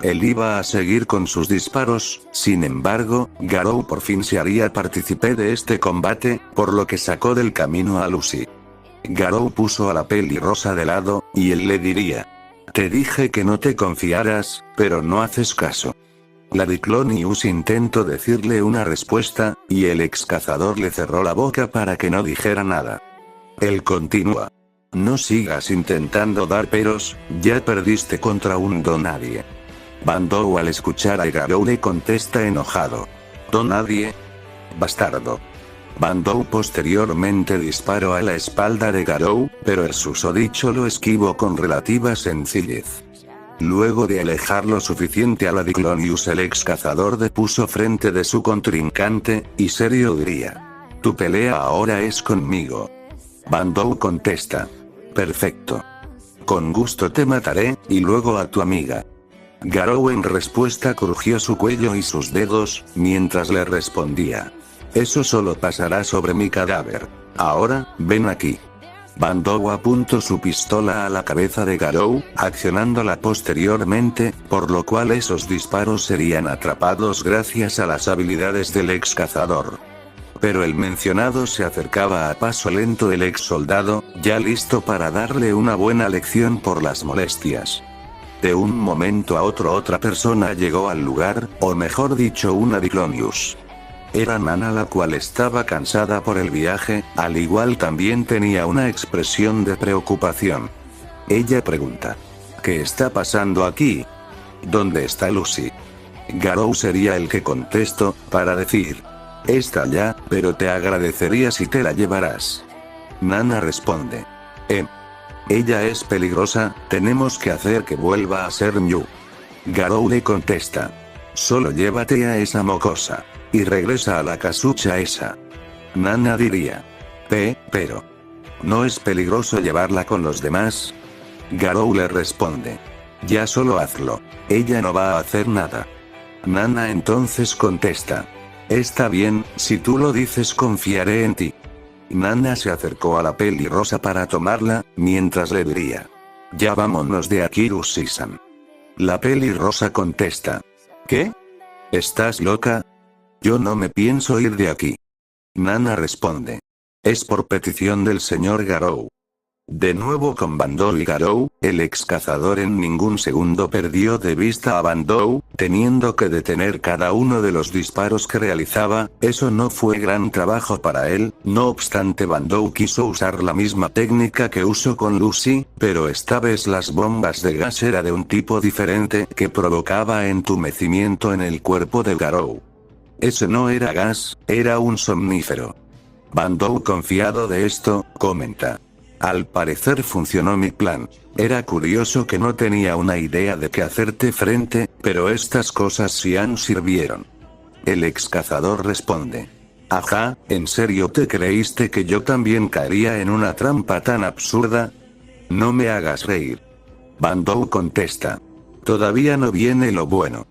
Él iba a seguir con sus disparos, sin embargo, Garou por fin se haría partícipe de este combate, por lo que sacó del camino a Lucy. Garou puso a la pelirrosa de lado, y él le diría: te dije que no te confiaras, pero no haces caso. La Diclonius intentó decirle una respuesta, y el ex cazador le cerró la boca para que no dijera nada. Él continúa: no sigas intentando dar peros, ya perdiste contra un donadie. Bandou al escuchar a Garou le contesta enojado: ¿donadie? Bastardo. Bandou posteriormente disparó a la espalda de Garou, pero el susodicho lo esquivó con relativa sencillez. Luego de alejar lo suficiente a la Diclonius, el ex cazador depuso frente de su contrincante, y serio diría: tu pelea ahora es conmigo. Bandou contesta: perfecto. Con gusto te mataré, y luego a tu amiga. Garou en respuesta crujió su cuello y sus dedos, mientras le respondía: eso solo pasará sobre mi cadáver. Ahora, ven aquí. Bandou apuntó su pistola a la cabeza de Garou, accionándola posteriormente, por lo cual esos disparos serían atrapados gracias a las habilidades del ex cazador. Pero el mencionado se acercaba a paso lento. El ex soldado, ya listo para darle una buena lección por las molestias. De un momento a otro otra persona llegó al lugar, o mejor dicho una Diclonius. Era Nana, la cual estaba cansada por el viaje, al igual también tenía una expresión de preocupación. Ella pregunta: ¿qué está pasando aquí? ¿Dónde está Lucy? Garou sería el que contestó, para decir: está allá, pero te agradecería si te la llevarás. Nana responde: ella es peligrosa, tenemos que hacer que vuelva a ser Mew. Garou le contesta: solo llévate a esa mocosa. Y regresa a la casucha esa. Nana diría: pero ¿no es peligroso llevarla con los demás? Garou le responde: ya solo hazlo. Ella no va a hacer nada. Nana entonces contesta: está bien, si tú lo dices confiaré en ti. Nana se acercó a la pelirrosa para tomarla, mientras le diría: ya vámonos de aquí, Lucy-san. La pelirrosa contesta: ¿qué? ¿Estás loca? Yo no me pienso ir de aquí. Nana responde: es por petición del señor Garou. De nuevo con Bandou y Garou, el ex cazador en ningún segundo perdió de vista a Bandou, teniendo que detener cada uno de los disparos que realizaba. Eso no fue gran trabajo para él, no obstante Bandou quiso usar la misma técnica que usó con Lucy, pero esta vez las bombas de gas era de un tipo diferente que provocaba entumecimiento en el cuerpo de Garou. Ese no era gas, era un somnífero. Bandou, confiado de esto, comenta: al parecer funcionó mi plan. Era curioso que no tenía una idea de qué hacerte frente, pero estas cosas sí sirvieron. El ex cazador responde: ajá, ¿en serio te creíste que yo también caería en una trampa tan absurda? No me hagas reír. Bandou contesta: todavía no viene lo bueno.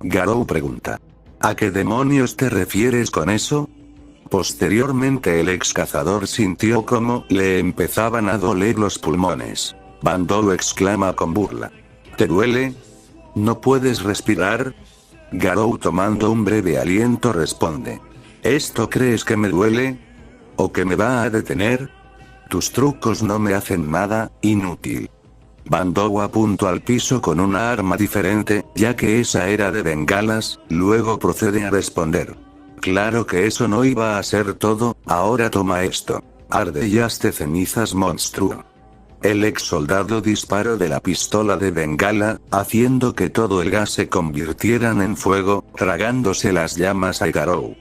Garou pregunta: ¿a qué demonios te refieres con eso? Posteriormente el ex cazador sintió como le empezaban a doler los pulmones. Bandou exclama con burla: ¿te duele? ¿No puedes respirar? Garou, tomando un breve aliento, responde: ¿esto crees que me duele? ¿O que me va a detener? Tus trucos no me hacen nada, inútil. Bandou apuntó al piso con una arma diferente, ya que esa era de bengalas, luego procede a responder: claro que eso no iba a ser todo, ahora toma esto. Arde y hazte cenizas, monstruo. El ex soldado disparó de la pistola de bengala, haciendo que todo el gas se convirtieran en fuego, tragándose las llamas a Garou.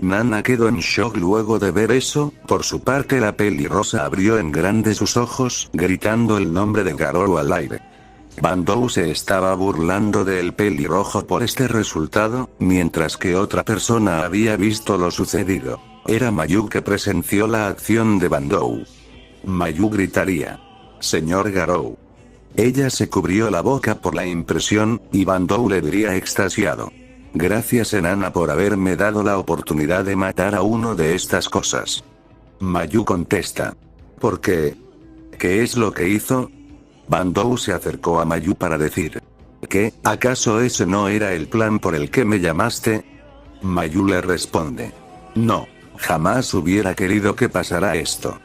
Nana quedó en shock luego de ver eso. Por su parte la pelirrosa abrió en grande sus ojos, gritando el nombre de Garou al aire. Bandou se estaba burlando del pelirrojo por este resultado, mientras que otra persona había visto lo sucedido. Era Mayu, que presenció la acción de Bandou. Mayu gritaría: señor Garou. Ella se cubrió la boca por la impresión, y Bandou le diría extasiado: gracias, enana, por haberme dado la oportunidad de matar a uno de estas cosas. Mayu contesta: ¿por qué? ¿Qué es lo que hizo? Bandou se acercó a Mayu para decir: ¿qué? ¿Acaso ese no era el plan por el que me llamaste? Mayu le responde: no, jamás hubiera querido que pasara esto.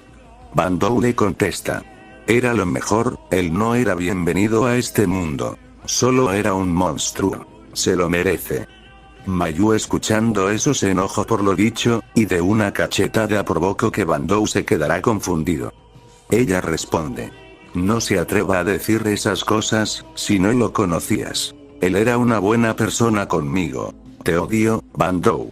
Bandou le contesta: era lo mejor, él no era bienvenido a este mundo. Solo era un monstruo. Se lo merece. Mayu, escuchando eso, se enojó por lo dicho, y de una cachetada provocó que Bandou se quedara confundido. Ella responde: no se atreva a decir esas cosas, si no lo conocías. Él era una buena persona conmigo. Te odio, Bandou.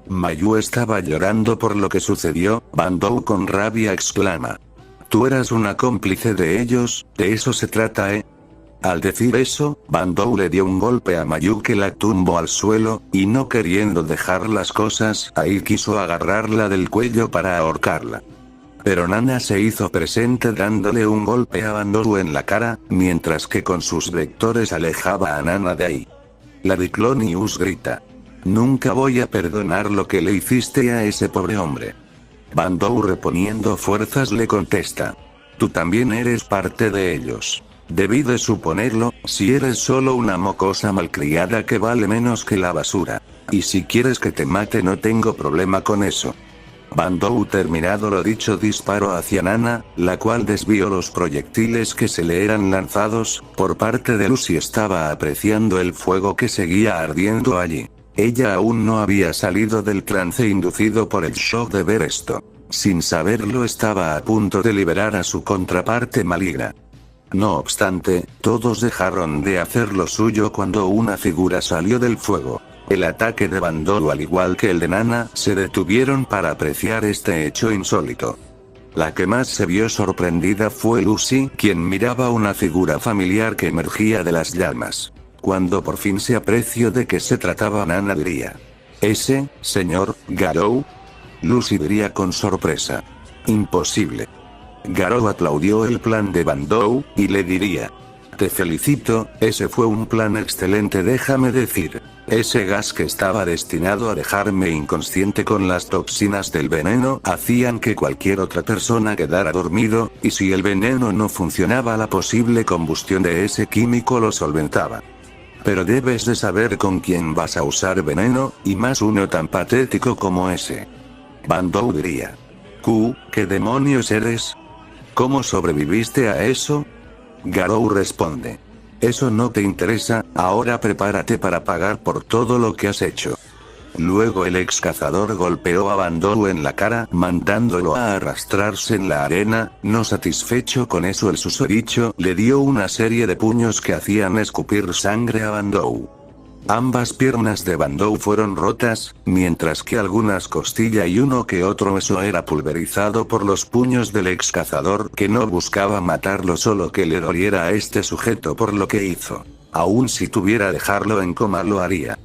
Mayu estaba llorando por lo que sucedió. Bandou con rabia exclama: tú eras una cómplice de ellos, de eso se trata, ¿eh? Al decir eso, Bandou le dio un golpe a Mayu que la tumbó al suelo, y no queriendo dejar las cosas ahí quiso agarrarla del cuello para ahorcarla. Pero Nana se hizo presente dándole un golpe a Bandou en la cara, mientras que con sus vectores alejaba a Nana de ahí. La Diclonius grita: nunca voy a perdonar lo que le hiciste a ese pobre hombre. Bandou, reponiendo fuerzas, le contesta: tú también eres parte de ellos. Debí de suponerlo, si eres solo una mocosa malcriada que vale menos que la basura. Y si quieres que te mate no tengo problema con eso. Bandou terminado lo dicho disparó hacia Nana, la cual desvió los proyectiles que se le eran lanzados. Por parte de Lucy estaba apreciando el fuego que seguía ardiendo allí. Ella aún no había salido del trance inducido por el shock de ver esto. Sin saberlo estaba a punto de liberar a su contraparte maligna. No obstante, todos dejaron de hacer lo suyo cuando una figura salió del fuego. El ataque de Bandou al igual que el de Nana se detuvieron para apreciar este hecho insólito. La que más se vio sorprendida fue Lucy, quien miraba una figura familiar que emergía de las llamas. Cuando por fin se apreció de qué se trataba, Nana diría: «¿Ese, señor, Garou?» Lucy diría con sorpresa: «Imposible». Garou aplaudió el plan de Bandou, y le diría: «Te felicito, ese fue un plan excelente. Déjame decir, ese gas que estaba destinado a dejarme inconsciente con las toxinas del veneno hacían que cualquier otra persona quedara dormido, y si el veneno no funcionaba la posible combustión de ese químico lo solventaba. Pero debes de saber con quién vas a usar veneno, y más uno tan patético como ese». Bandou diría: ¿Qué demonios eres? ¿Cómo sobreviviste a eso? Garou responde: «Eso no te interesa, ahora prepárate para pagar por todo lo que has hecho». Luego el ex cazador golpeó a Bandou en la cara, mandándolo a arrastrarse en la arena. No satisfecho con eso, el susodicho le dio una serie de puños que hacían escupir sangre a Bandou. Ambas piernas de Bandou fueron rotas, mientras que algunas costillas y uno que otro hueso era pulverizado por los puños del ex cazador, que no buscaba matarlo, solo que le doliera a este sujeto por lo que hizo. Aun si tuviera dejarlo en coma lo haría.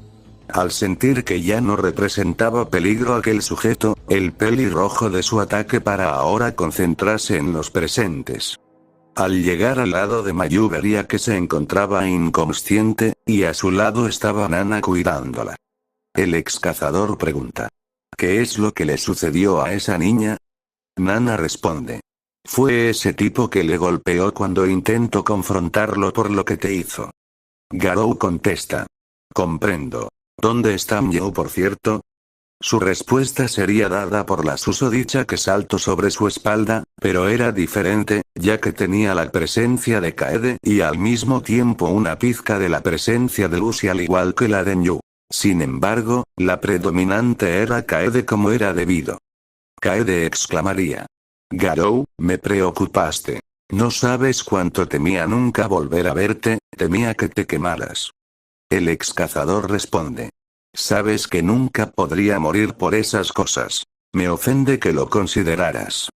Al sentir que ya no representaba peligro aquel sujeto, el pelirrojo de su ataque para ahora concentrarse en los presentes. Al llegar al lado de Mayu vería que se encontraba inconsciente, y a su lado estaba Nana cuidándola. El ex cazador pregunta: «¿Qué es lo que le sucedió a esa niña?» Nana responde: «Fue ese tipo que le golpeó cuando intentó confrontarlo por lo que te hizo». Garou contesta: «Comprendo. ¿Dónde está Myo, por cierto?» Su respuesta sería dada por la susodicha que saltó sobre su espalda, pero era diferente, ya que tenía la presencia de Kaede y al mismo tiempo una pizca de la presencia de Lucy, al igual que la de Nyu. Sin embargo, la predominante era Kaede como era debido. Kaede exclamaría: «Garou, me preocupaste. No sabes cuánto temía nunca volver a verte, temía que te quemaras». El ex cazador responde: «Sabes que nunca podría morir por esas cosas. Me ofende que lo consideraras».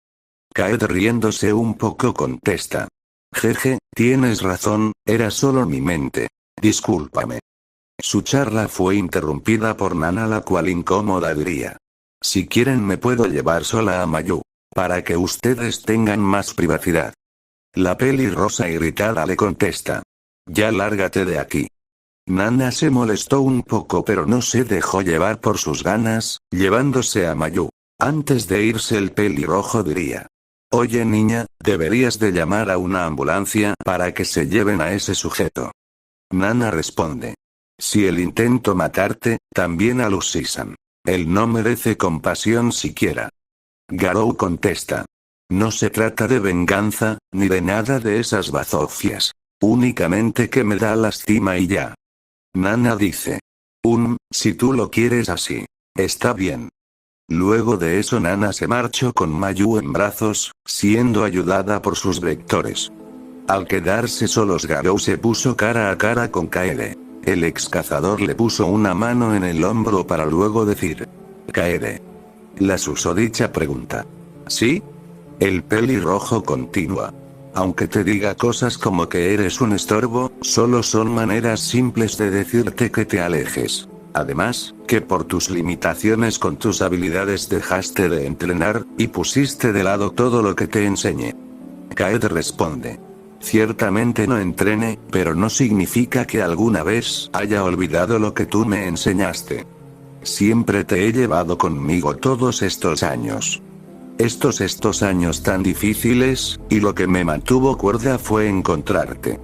Kaede riéndose un poco contesta: «Jeje, tienes razón, era solo mi mente. Discúlpame». Su charla fue interrumpida por Nana, la cual incómoda diría: «Si quieren me puedo llevar sola a Mayu. Para que ustedes tengan más privacidad». La pelirrosa irritada le contesta: «Ya lárgate de aquí». Nana se molestó un poco, pero no se dejó llevar por sus ganas, llevándose a Mayu. Antes de irse el pelirrojo diría: «Oye niña, deberías de llamar a una ambulancia para que se lleven a ese sujeto». Nana responde: «Si él intentó matarte, también a Lucy-san. Él no merece compasión siquiera». Garou contesta: «No se trata de venganza, ni de nada de esas bazofias. Únicamente que me da lástima y ya». Nana dice: si tú lo quieres así. Está bien». Luego de eso Nana se marchó con Mayu en brazos, siendo ayudada por sus vectores. Al quedarse solos, Garou se puso cara a cara con Kaede. El ex cazador le puso una mano en el hombro para luego decir: «Kaede». La susodicha pregunta: «¿Sí?» El pelirrojo continúa: «Aunque te diga cosas como que eres un estorbo, solo son maneras simples de decirte que te alejes. Además, que por tus limitaciones con tus habilidades dejaste de entrenar, y pusiste de lado todo lo que te enseñé». Kaede responde: «Ciertamente no entrené, pero no significa que alguna vez haya olvidado lo que tú me enseñaste. Siempre te he llevado conmigo todos estos años. Estos años tan difíciles, y lo que me mantuvo cuerda fue encontrarte».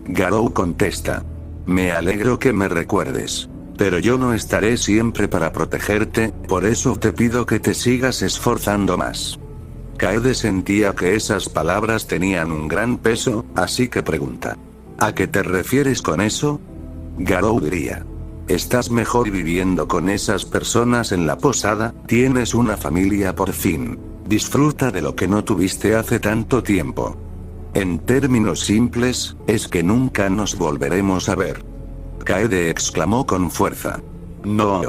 Garou contesta: «Me alegro que me recuerdes. Pero yo no estaré siempre para protegerte, por eso te pido que te sigas esforzando más. Kaede sentía que esas palabras tenían un gran peso, así que pregunta. ¿A qué te refieres con eso? Garou diría. Estás mejor viviendo con esas personas en la posada, tienes una familia por fin. Disfruta de lo que no tuviste hace tanto tiempo. En términos simples, es que nunca nos volveremos a ver. Kaede exclamó con fuerza. No.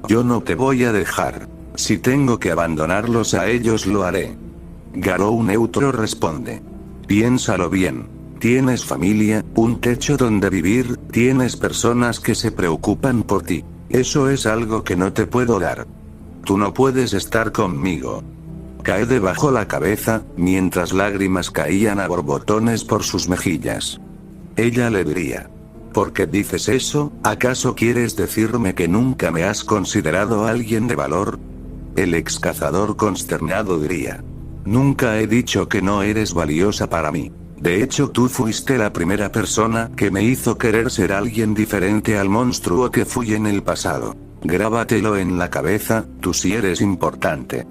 Yo no te voy a dejar. Si tengo que abandonarlos a ellos lo haré. Garou neutro responde. Piénsalo bien. Tienes familia, un techo donde vivir, tienes personas que se preocupan por ti. Eso es algo que no te puedo dar. Tú no puedes estar conmigo. Kaede bajó la cabeza, mientras lágrimas caían a borbotones por sus mejillas. Ella le diría. ¿Por qué dices eso? ¿Acaso quieres decirme que nunca me has considerado alguien de valor? El ex cazador consternado diría. Nunca he dicho que no eres valiosa para mí. De hecho, tú fuiste la primera persona que me hizo querer ser alguien diferente al monstruo que fui en el pasado. Grábatelo en la cabeza, tú sí eres importante.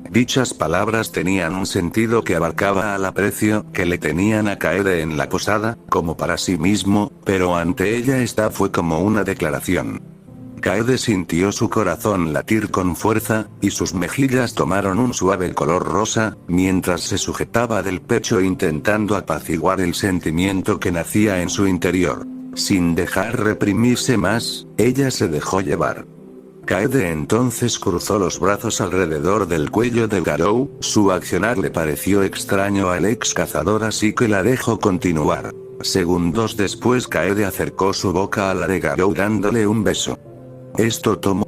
Dichas palabras tenían un sentido que abarcaba al aprecio que le tenían a Kaede en la posada, como para sí mismo, pero ante ella esta fue como una declaración. Kaede sintió su corazón latir con fuerza, y sus mejillas tomaron un suave color rosa, mientras se sujetaba del pecho intentando apaciguar el sentimiento que nacía en su interior. Sin dejar reprimirse más, ella se dejó llevar. Kaede entonces cruzó los brazos alrededor del cuello de Garou, su accionar le pareció extraño al ex cazador así que la dejó continuar. Segundos después Kaede acercó su boca a la de Garou dándole un beso. Esto tomó